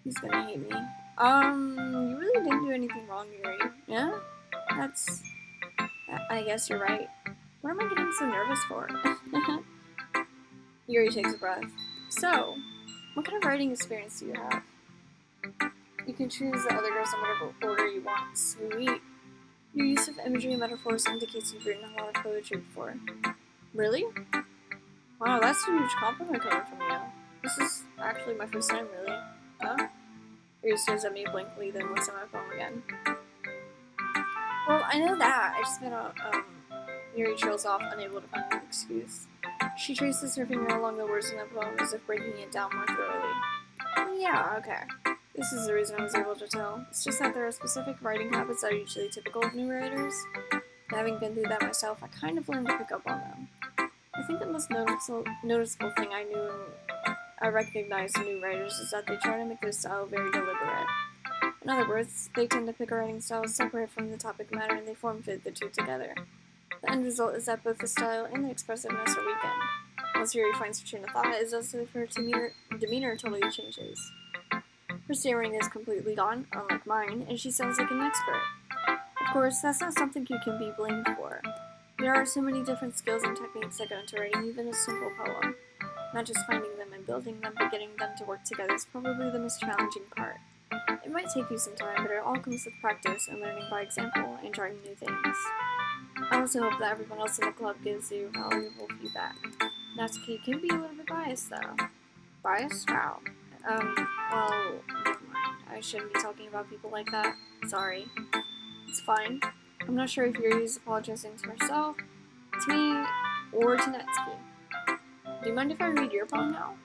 He's gonna hate me. You really didn't do anything wrong, Yuri. Yeah? I guess you're right. What am I getting so nervous for? Yuri takes a breath. So, what kind of writing experience do you have? You can choose the other girls in whatever order you want. Sweet. Your use of imagery and metaphors indicates you've written a lot of poetry before. Really? Wow, that's a huge compliment coming from you. This is actually my first time, really. Huh? Yuri stares at me blankly, then looks at my phone again. Well, I know that. I just meant Yuri trails off, unable to find an excuse. She traces her finger along the words in the poem as if breaking it down more thoroughly. Yeah, okay. This is the reason I was able to tell. It's just that there are specific writing habits that are usually typical of new writers. And having been through that myself, I kind of learned to pick up on them. I think the most noticeable thing I recognized in new writers is that they try to make their style very deliberate. In other words, they tend to pick a writing style separate from the topic matter and they form-fit the two together. The end result is that both the style and the expressiveness are weakened. Once Yuri finds her train of thought, it's as if her demeanor totally changes. Her staring is completely gone, unlike mine, and she sounds like an expert. Of course, that's not something you can be blamed for. There are so many different skills and techniques that go into writing even a simple poem. Not just finding them and building them, but getting them to work together is probably the most challenging part. It might take you some time, but it all comes with practice and learning by example and trying new things. I also hope that everyone else in the club gives you valuable feedback. Natsuki can be a little bit biased, though. Biased? How? Well, never mind. I shouldn't be talking about people like that. Sorry. It's fine. I'm not sure if Yuri's apologizing to herself, to me, or to Natsuki. Do you mind if I read your poem now?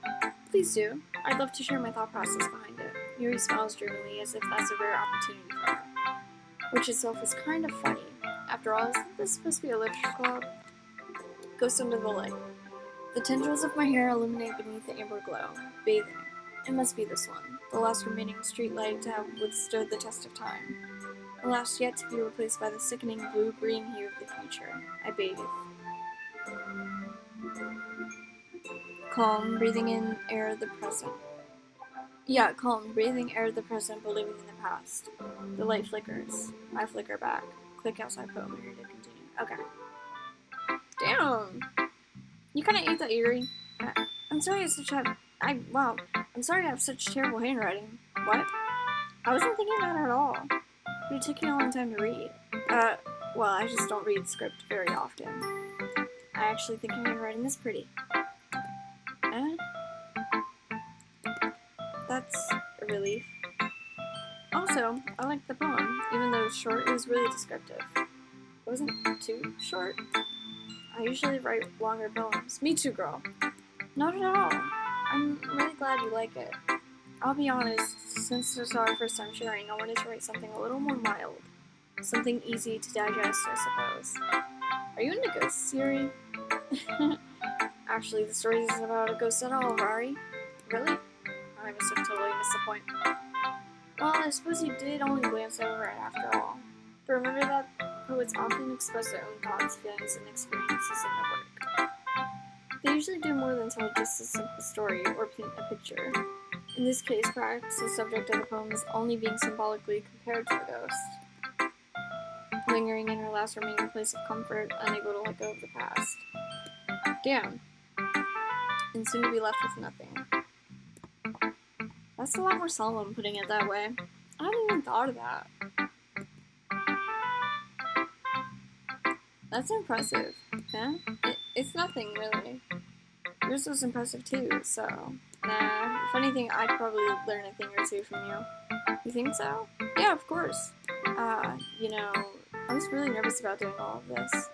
Please do. I'd love to share my thought process behind it. Yuri smiles dreamily as if that's a rare opportunity for her. Which itself is kind of funny. After all, isn't this supposed to be a literature club? Ghost under the light. The tendrils of my hair illuminate beneath the amber glow, bathing. It must be this one, the last remaining street light to have withstood the test of time. The last yet to be replaced by the sickening blue-green hue of the future. I bathe. Calm, breathing in air of the present. Yeah, calm, breathing air of the present, but living in the past. The light flickers. I flicker back. Click outside poem here to continue. Okay. Damn! You kinda ate that, Yuri. I'm sorry I'm sorry I have such terrible handwriting. What? I wasn't thinking that at all. But it took you a long time to read. Well, I just don't read script very often. I actually think your handwriting is pretty. That's a relief. Also, I liked the poem. Even though it was short, it was really descriptive. It wasn't too short. I usually write longer poems. Me too, girl. Not at all. I'm really glad you like it. I'll be honest, since this is our first time sharing, I wanted to write something a little more mild. Something easy to digest, I suppose. Are you into ghosts, Yuri? Actually, the story isn't about a ghost at all, Rari. Really? I must have totally missed the point. Well, I suppose you did only glance over it after all. But remember that poets often express their own thoughts, feelings, and experiences in their work. They usually do more than tell just a simple story or paint a picture. In this case, perhaps the subject of the poem is only being symbolically compared to a ghost, lingering in her last remaining place of comfort, unable to let go of the past. Damn, and soon to be left with nothing. That's a lot more solemn, putting it that way. I hadn't even thought of that. That's impressive. Yeah? It's nothing, really. Yours was impressive too, so... Nah, if anything, I'd probably learn a thing or two from you. You think so? Yeah, of course. You know, I was really nervous about doing all of this.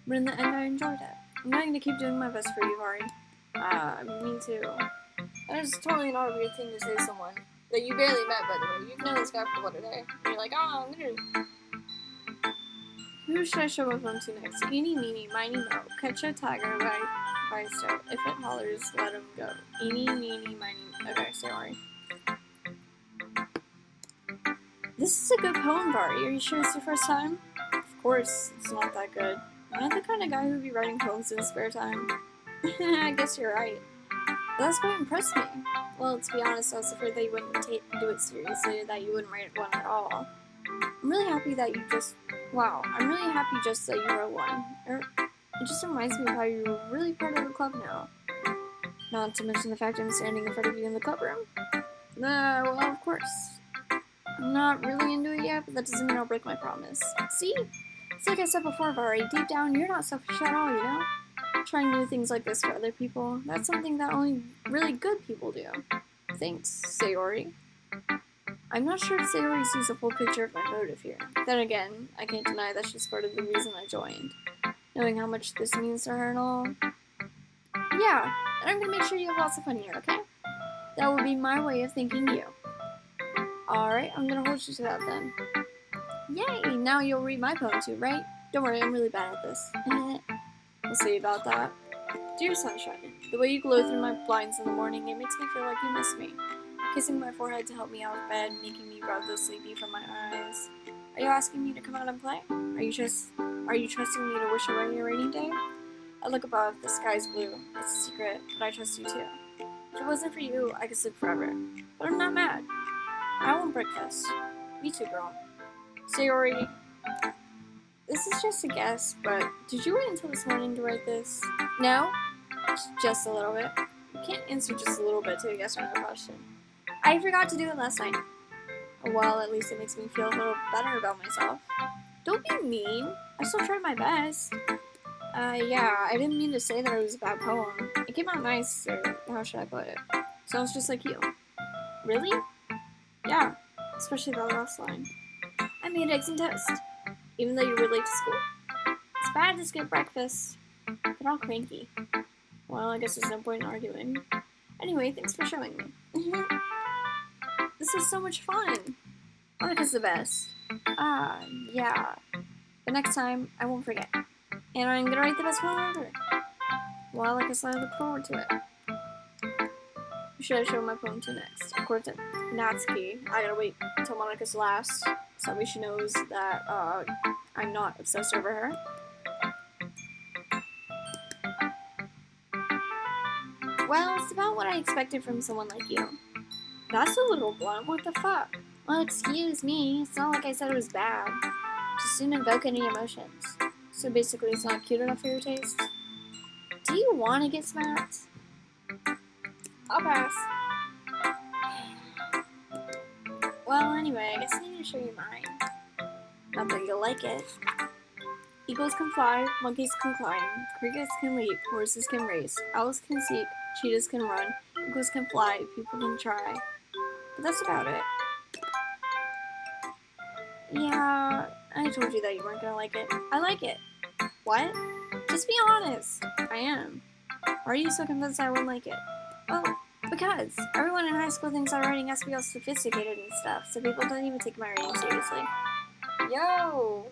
But in the end, I enjoyed it. I'm going to keep doing my best for you, Vari. Me too. And it's totally not a weird thing to say to someone that you barely met, by the way. You've known this guy for what, a day? And you're like, oh, I'm gonna... Who should I show my phone to next? Eeny, meeny, miny, mo. Catch a tiger by step. If it hollers, let him go. Eeny, meeny, miny... Okay, sorry. This is a good poem, Vari. Are you sure it's your first time? Of course, it's not that good. Am I the kind of guy who'd be writing poems in his spare time? I guess you're right. But that's what impressed me. Well, to be honest, I was afraid that you wouldn't do it seriously, or that you wouldn't write one at all. I'm really happy that you just... Wow, I'm really happy just that you wrote one. It just reminds me of how you're really part of the club now. Not to mention the fact I'm standing in front of you in the club room. Well, of course. I'm not really into it yet, but that doesn't mean I'll break my promise. See? It's like I said before, Vari, deep down, you're not selfish at all, you know? Trying new things like this for other people, that's something that only really good people do. Thanks, Sayori. I'm not sure if Sayori sees a full picture of my motive here. Then again, I can't deny that she's part of the reason I joined. Knowing how much this means to her and all. Yeah, and I'm gonna make sure you have lots of fun here, okay? That will be my way of thanking you. Alright, I'm gonna hold you to that then. Yay! Now you'll read my poem too, right? Don't worry, I'm really bad at this. We'll see about that. Dear Sunshine, the way you glow through my blinds in the morning, it makes me feel like you miss me. Kissing my forehead to help me out of bed, making me rub the sleepy from my eyes. Are you asking me to come out and play? Are you trusting me to wish away a rainy day? I look above, the sky's blue. It's a secret, but I trust you too. If it wasn't for you, I could sleep forever. But I'm not mad. I won't break this. Me too, girl. Sayori, this is just a guess, but did you wait until this morning to write this? No? Just a little bit. You can't answer just a little bit to a yes or no question. I forgot to do it last night. Well, at least it makes me feel a little better about myself. Don't be mean. I still tried my best. Yeah, I didn't mean to say that it was a bad poem. It came out nice, or how should I put it? Sounds just like you. Really? Yeah, especially that last line. I made eggs and toast, even though you were late to school. It's bad to skip breakfast. They're all cranky. Well, I guess there's no point in arguing. Anyway, thanks for showing me. This was so much fun. Monica's the best. Yeah. But next time, I won't forget. And I'm gonna write the best poem ever. Well, I guess I look forward to it. Who should I show my poem to next? Of course, Natsuki. I gotta wait until Monica's last, so that way she knows that, I'm not obsessed over her. Well, it's about what I expected from someone like you. That's a little blunt, what the fuck? Well, excuse me, it's not like I said it was bad. Just didn't invoke any emotions. So basically it's not cute enough for your taste? Do you want to get smacked? I'll pass. Well, anyway, I guess I need to show you mine. Not that you'll like it. Eagles can fly, monkeys can climb, crickets can leap, horses can race, owls can seek, cheetahs can run, eagles can fly, people can try. But that's about it. Yeah, I told you that you weren't gonna like it. I like it. What? Just be honest. I am. Why are you so convinced I wouldn't like it? Well, because everyone in high school thinks that writing has to be all sophisticated and stuff, so people don't even take my writing seriously. Yo!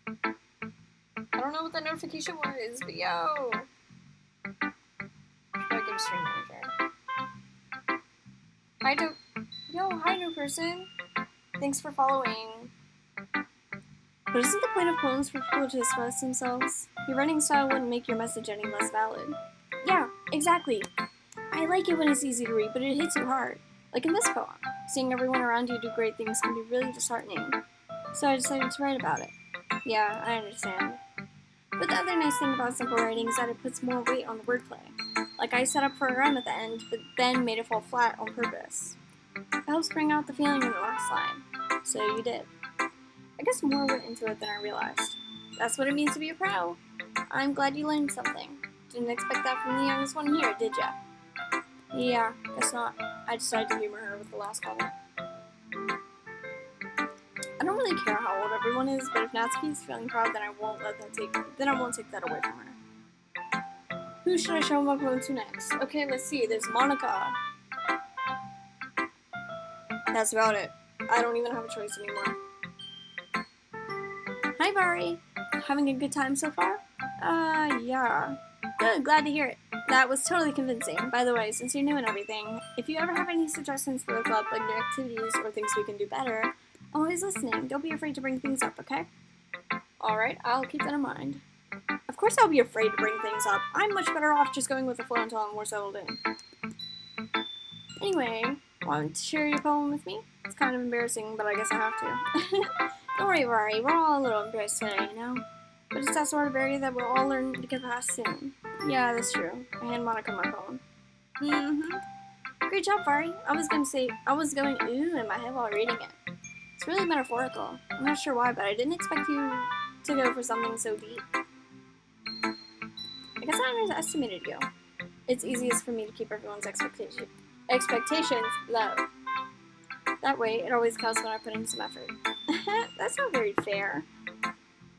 I don't know what that notification was, but yo! Should I go to stream manager? Hi new person. Thanks for following. But isn't the point of poems for people to express themselves? Your writing style wouldn't make your message any less valid. Yeah, exactly. I like it when it's easy to read, but it hits you hard. Like in this poem. Seeing everyone around you do great things can be really disheartening. So I decided to write about it. Yeah, I understand. But the other nice thing about simple writing is that it puts more weight on the wordplay. Like I set up for a rhyme at the end, but then made it fall flat on purpose. It helps bring out the feeling in the last line. So you did. I guess more went into it than I realized. That's what it means to be a pro. I'm glad you learned something. Didn't expect that from the youngest one here, did ya? Yeah, guess not. I decided to humor her with the last comment. I don't really care how old everyone is, but if Natsuki's feeling proud, then I won't take that away from her. Who should I show my poem to next? Okay, let's see. There's Monica. That's about it. I don't even have a choice anymore. Hi, Vari. Having a good time so far? Yeah. Good, glad to hear it. That was totally convincing. By the way, since you're new and everything, if you ever have any suggestions for the club, like new activities or things we can do better, I'm always listening. Don't be afraid to bring things up, okay? Alright, I'll keep that in mind. Of course I'll be afraid to bring things up. I'm much better off just going with the flow until I'm more settled in. Anyway, want to share your poem with me? It's kind of embarrassing, but I guess I have to. Don't worry, Rory. We're all a little embarrassed today, you know? But it's that sort of barrier that we'll all learn to get past soon. Yeah, that's true. I hand Monica my poem. Great job, Vari. I was going ooh in my head while reading it. It's really metaphorical. I'm not sure why, but I didn't expect you to go for something so deep. I guess I underestimated you. It's easiest for me to keep everyone's expectations low. That way, it always counts when I put in some effort. That's not very fair.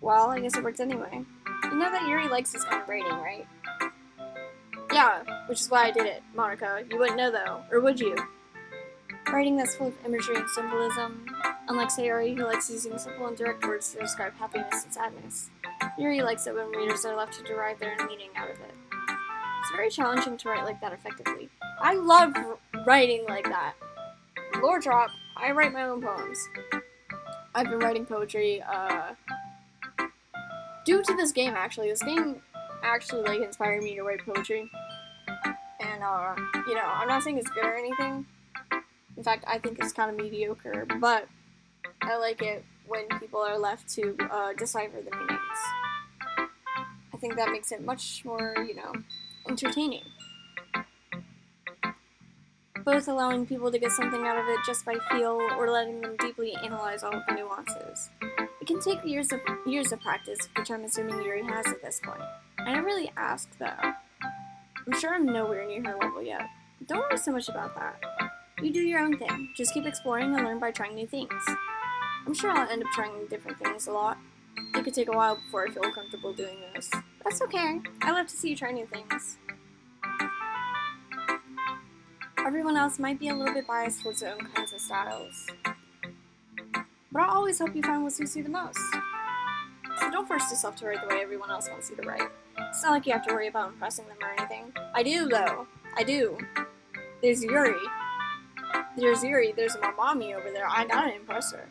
Well, I guess it worked anyway. You know that Yuri likes this kind of writing, right? Yeah, which is why I did it, Monica. You wouldn't know, though. Or would you? Writing that's full of imagery and symbolism. Unlike Sayori, who likes using simple and direct words to describe happiness and sadness, Yuri likes it when readers are left to derive their own meaning out of it. It's very challenging to write like that effectively. I love writing like that. Lore drop, I write my own poems. I've been writing poetry, due to this game, actually. This game actually, like, inspired me to write poetry. And, you know, I'm not saying it's good or anything. In fact, I think it's kind of mediocre, but I like it when people are left to, decipher the meanings. I think that makes it much more, you know, entertaining. Both allowing people to get something out of it just by feel or letting them deeply analyze all of the nuances. It can take years of practice, which I'm assuming Yuri has at this point. I never really asked, though. I'm sure I'm nowhere near her level yet. Don't worry so much about that. You do your own thing. Just keep exploring and learn by trying new things. I'm sure I'll end up trying different things a lot. It could take a while before I feel comfortable doing this. That's okay. I love to see you try new things. Everyone else might be a little bit biased towards their own kinds of styles. But I'll always help you find what suits you the most. So don't force yourself to write the way everyone else wants you to write. It's not like you have to worry about impressing them or anything. I do, though. I do. There's Yuri. There's my mommy over there. I gotta impress her.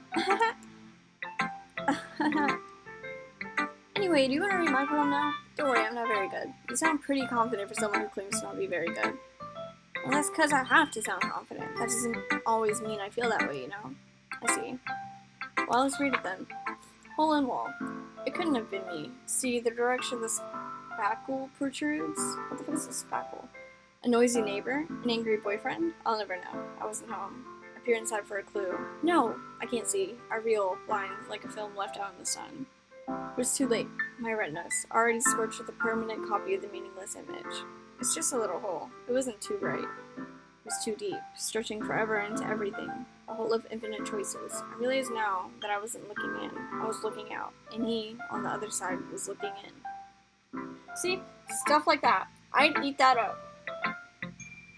Anyway, do you want to read my poem now? Don't worry, I'm not very good. You sound pretty confident for someone who claims to not be very good. Well, that's because I have to sound confident. That doesn't always mean I feel that way, you know? I see. Well, let's read it then. Hole in wall. It couldn't have been me. See, the direction the spackle protrudes? What the fuck is a spackle? A noisy neighbor? An angry boyfriend? I'll never know. I wasn't home. I peered inside for a clue. No, I can't see. I reel, blind, like a film left out in the sun. It was too late. My retinas, already scorched with a permanent copy of the meaningless image. It's just a little hole. It wasn't too bright. It was too deep, stretching forever into everything. A hole of infinite choices. I realize now that I wasn't looking in. I was looking out. And he, on the other side, was looking in. See? Stuff like that. I'd eat that up.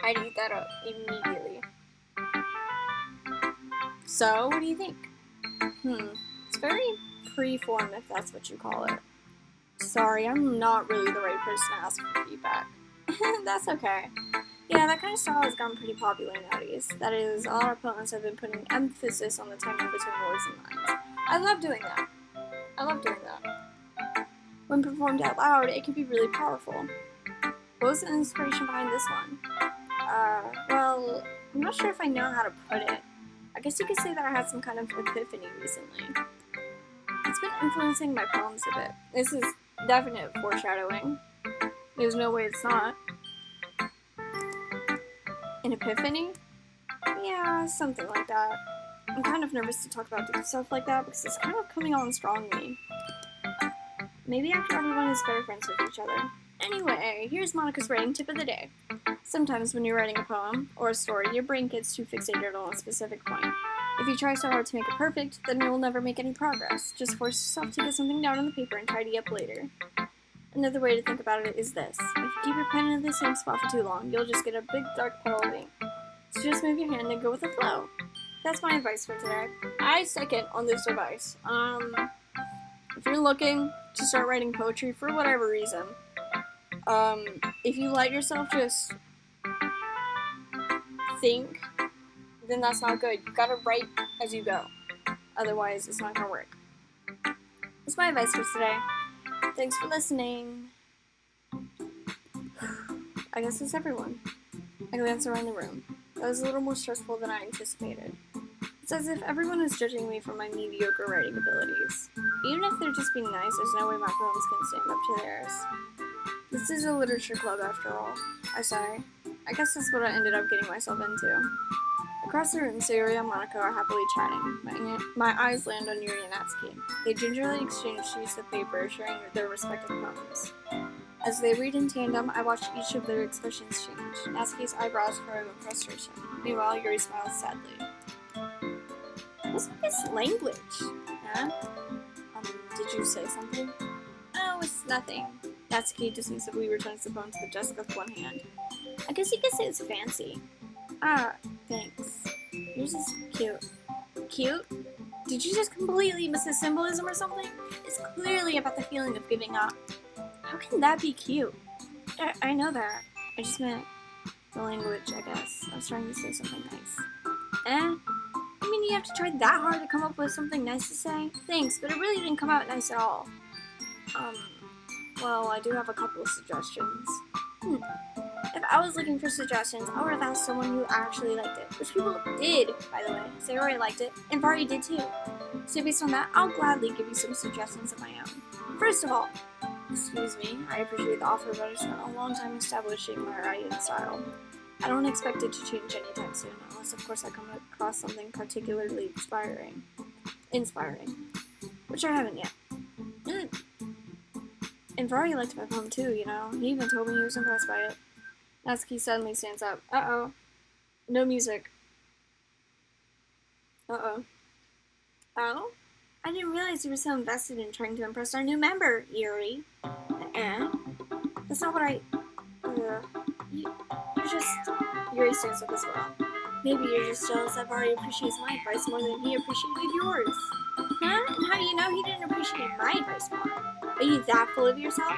I'd eat that up immediately. So, what do you think? It's very free-form, if that's what you call it. Sorry, I'm not really the right person to ask for feedback. That's okay. Yeah, that kind of style has gotten pretty popular nowadays. That is, a lot of poets have been putting emphasis on the timing between words and lines. I love doing that. When performed out loud, it can be really powerful. What was the inspiration behind this one? Well, I'm not sure if I know how to put it. I guess you could say that I had some kind of epiphany recently. It's been influencing my poems a bit. This is definite foreshadowing. There's no way it's not. An epiphany? Yeah, something like that. I'm kind of nervous to talk about stuff like that because it's kind of coming on strongly. Maybe after everyone is better friends with each other. Anyway, here's Monica's writing tip of the day. Sometimes when you're writing a poem or a story, your brain gets too fixated on a specific point. If you try so hard to make it perfect, then you'll never make any progress. Just force yourself to get something down on the paper and tidy up later. Another way to think about it is this. If you keep your pen in the same spot for too long, you'll just get a big dark puddle of ink. So just move your hand and go with the flow. That's my advice for today. I second on this advice. If you're looking to start writing poetry for whatever reason, if you let yourself just think, then that's not good. You gotta write as you go. Otherwise, it's not gonna work. That's my advice for today. Thanks for listening. I guess that's everyone. I glance around the room. That was a little more stressful than I anticipated. It's as if everyone is judging me for my mediocre writing abilities. Even if they're just being nice, there's no way my poems can stand up to theirs. This is a literature club after all, I sigh. I guess that's what I ended up getting myself into. Across the room, Sayori and Monica are happily chatting. My eyes land on Yuri and Natsuki. They gingerly exchange sheets of paper, sharing their respective poems. As they read in tandem, I watch each of their expressions change. Natsuki's eyebrows furrow in frustration. Meanwhile, Yuri smiles sadly. What's with this language? Huh? Did you say something? Oh, it's nothing. Natsuki dismissively returns the poem to the desk with one hand. I guess you could say it's fancy. Ah, thanks. Yours is cute. Cute? Did you just completely miss the symbolism or something? It's clearly about the feeling of giving up. How can that be cute? I know that. I just meant the language, I guess. I was trying to say something nice. I mean, you have to try that hard to come up with something nice to say? Thanks, but it really didn't come out nice at all. Well, I do have a couple of suggestions. If I was looking for suggestions, I would have asked someone who actually liked it. Which people did, by the way. Sayori liked it, and Vari did too. So based on that, I'll gladly give you some suggestions of my own. First of all, excuse me, I appreciate the offer, but I spent a long time establishing my writing style. I don't expect it to change anytime soon, unless of course I come across something particularly inspiring. Which I haven't yet. And Vari liked my poem too, you know. He even told me he was impressed by it. Natsuki suddenly stands up. Uh-oh. No music. Uh-oh. Oh? I didn't realize you were so invested in trying to impress our new member, Yuri. That's not what I... You're just... Yuri stands up as well. Maybe you're just jealous that Vari appreciates my advice more than he appreciated yours. Huh? And how do you know he didn't appreciate my advice more? Are you that full of yourself?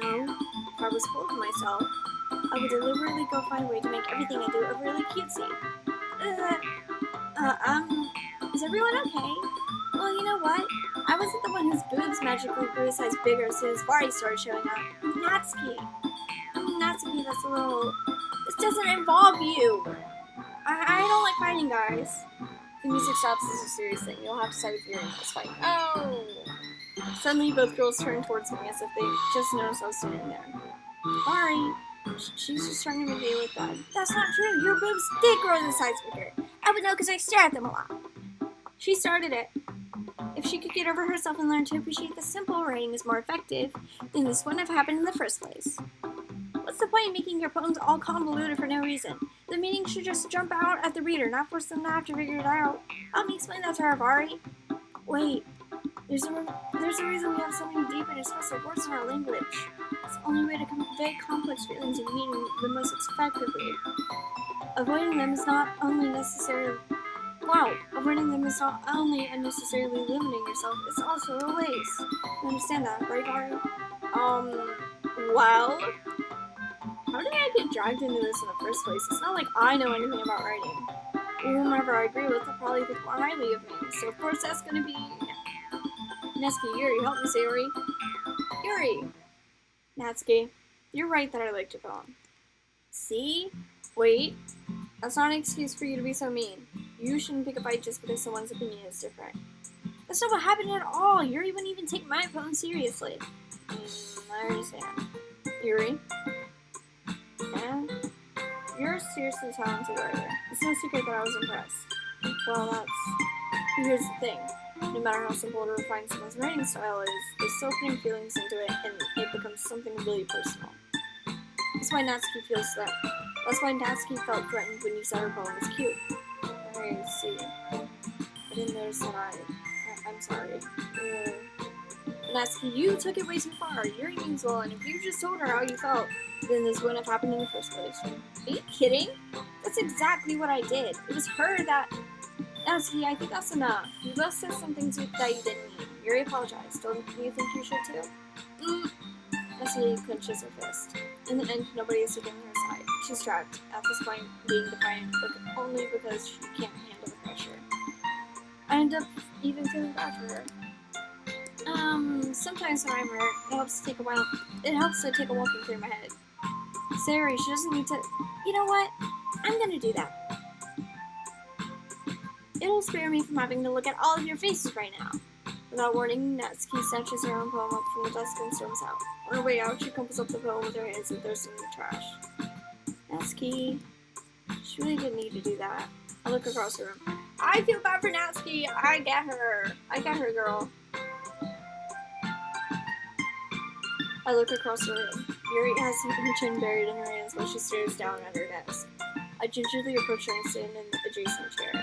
No. If I was full of myself, I would deliberately go find a way to make everything I do overly cutesy. Is everyone okay? Well, you know what? I wasn't the one whose boobs magically grew a size bigger as soon as Vari started showing up. Natsuki, that's a little... This doesn't involve you! I don't like fighting, guys. The music stops is a serious thing. You'll have to side with Yuri in this fight. Oh! Suddenly, both girls turn towards me as if they just noticed I was standing there. Vari, she's just trying to make me look bad. That's not true. Your boobs did grow in the size bigger. I would know because I stare at them a lot. She started it. If she could get over herself and learn to appreciate the simple writing is more effective, then this wouldn't have happened in the first place. What's the point in making your poems all convoluted for no reason? The meaning should just jump out at the reader, not force them to have to figure it out. Help me explain that to her, Vari. Wait. There's a reason we have so many deep and expressive words in our language. It's the only way to convey complex feelings and meaning the most effectively. Avoiding them is not only unnecessarily limiting yourself, it's also a waste. You understand that, right, Vari? Well... How did I get dragged into this in the first place? It's not like I know anything about writing. Whomever I agree with will probably think more highly of me, so of course that's gonna be... Natsuki, Yuri, help me, Sayori. Yuri! Natsuki, you're right that I liked your poem. See? Wait. That's not an excuse for you to be so mean. You shouldn't pick a fight just because someone's opinion is different. That's not what happened at all. Yuri wouldn't even take my phone seriously. I understand. Yuri? Yeah? You're a seriously talented writer. It's no secret that I was impressed. Well, here's the thing. No matter how simple or refined someone's writing style is, they're still putting feelings into it, and it becomes something really personal. That's why Natsuki felt threatened when you said her poem was cute. I see. I didn't notice that. I'm sorry. Natsuki, you took it way too far. Yuri means well, and if you just told her how you felt, then this wouldn't have happened in the first place. Are you kidding? That's exactly what I did. It was her that... Natsuki, I think that's enough. You both said some things that you didn't mean. Yuri apologized. Don't you think you should too? Natsuki clenches her fist. In the end, nobody is taking her side. She's trapped, at this point being defiant, but only because she can't handle the pressure. I end up even feeling bad for her. Sometimes when I'm hurt, it helps to take a walking through my head. Sayori, she doesn't need to... You know what? I'm gonna do that. It'll spare me from having to look at all of your faces right now. Without warning, Natsuki snatches her own poem up from the desk and storms out. On her way out, she crumples up the poem with her hands and throws it in the trash. Natsuki, she really didn't need to do that. I look across the room. I feel bad for Natsuki. I get her, girl. I look across the room. Yuri has her chin buried in her hands while she stares down at her desk. I gingerly approach her and sit in an adjacent chair.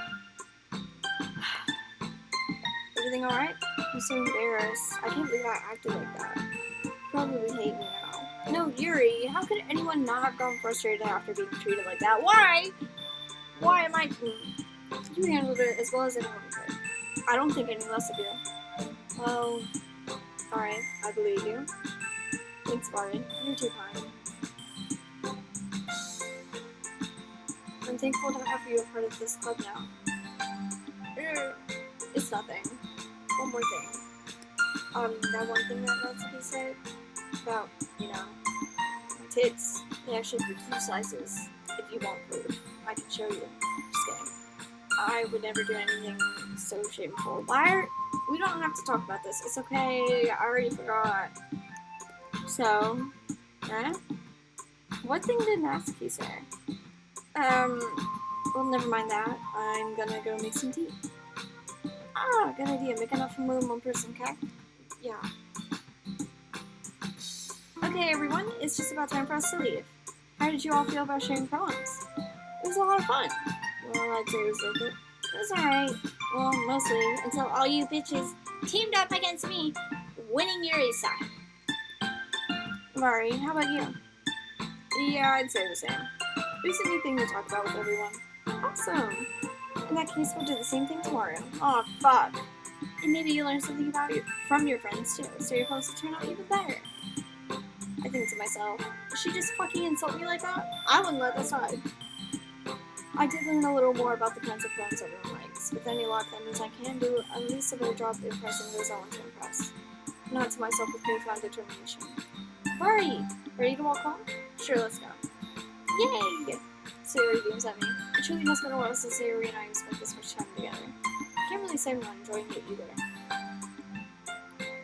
Everything alright? I'm so embarrassed. I can't believe I acted like that. You probably hate me now. No, Yuri, how could anyone not have gotten frustrated after being treated like that? Why? Why am I... You handled it as well as anyone could. I don't think any less of you. Well, alright, I believe you. Thanks, Martin. You're too kind. I'm thankful to have you a part of this club now. It's nothing. One more thing. That one thing that Natsuki said about, my tits, they actually grew 2 sizes. If you want proof, I can show you. Just kidding. I would never do anything so shameful. We don't have to talk about this. It's okay. I already forgot. So, what thing did Natsuki say? Well, never mind that. I'm gonna go make some tea. Ah, good idea. Make enough for more than one person, okay? Yeah. Okay, everyone. It's just about time for us to leave. How did you all feel about sharing poems? It was a lot of fun. Well, I'd say it was worth it. It was alright. Well, mostly. Until all you bitches teamed up against me, winning Yuri's side. Mari, how about you? Yeah, I'd say the same. It was a neat thing to talk about with everyone. Awesome. In that case, we'll do the same thing tomorrow. Aw, fuck. And maybe you'll learn something from your friends, too, so your poems will turn out even better. I think to myself, did she just fucking insult me like that? I wouldn't let that slide. I did learn a little more about the kinds of poems everyone likes. With any luck, that means I can do at least a better job of impressing those I want to impress. Not to myself with newfound determination. Mari, ready to walk home? Sure, let's go. Yay! Sayori beams at me. It truly has been a while since Sayori and I have spent this much time together. I can't really say I'm not enjoying it either.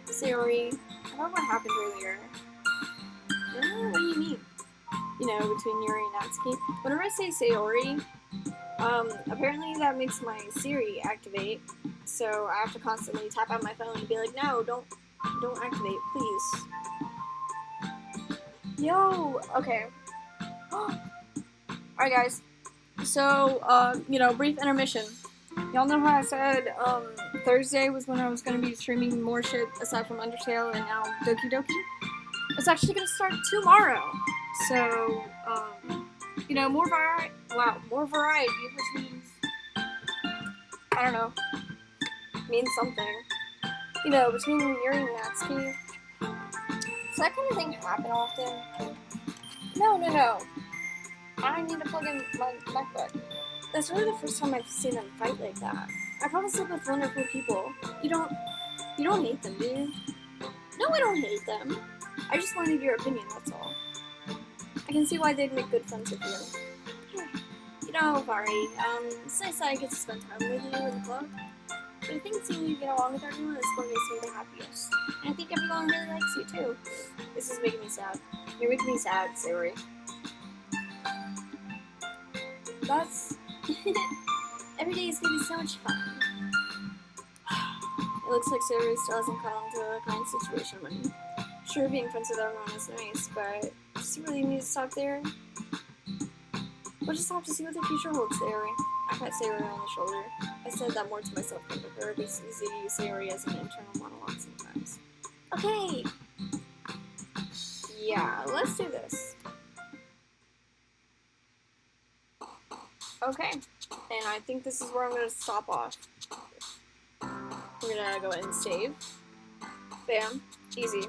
Sayori, about what happened earlier. What do you mean? Between Yuri and Natsuki. Whenever I say Sayori, apparently that makes my Siri activate. So I have to constantly tap on my phone and be like, no, don't activate, please. Yo, okay. Alright guys, so, brief intermission. Y'all know how I said, Thursday was when I was going to be streaming more shit aside from Undertale and now Doki Doki? It's actually going to start tomorrow. So, more variety, which means, I don't know, means something. Between Yuri and Natsuki, does that kind of thing happen often? No. I need to plug in my MacBook. That's really the first time I've seen them fight like that. I promise live with wonderful people. You don't hate them, do you? No, I don't hate them. I just wanted your opinion, that's all. I can see why they'd make good friends with you. Vari, it's nice that I get to spend time with you in the club. But I think seeing you get along with everyone is what makes me the happiest. And I think everyone really likes you too. This is making me sad. You're making me sad, Sayori. That's... Every day is gonna be so much fun. It looks like Sayori still hasn't caught on to the kind situation when sure being friends with everyone is nice, but does it really need to stop there? We'll just have to see what the future holds, Sayori. I pat Sayori on the shoulder. I said that more to myself than to her, but it's easy to use Sayori as an internal monologue sometimes. Okay. Yeah, let's do this. Okay, and I think this is where I'm going to stop off. We're going to go ahead and save. Bam. Easy.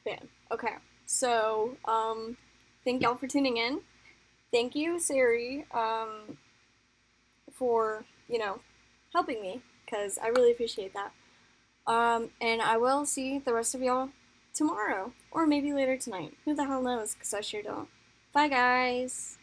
Bam. Okay. So, thank y'all for tuning in. Thank you, Sayori, for, helping me, because I really appreciate that. And I will see the rest of y'all tomorrow, or maybe later tonight. Who the hell knows, because I sure don't. Bye, guys!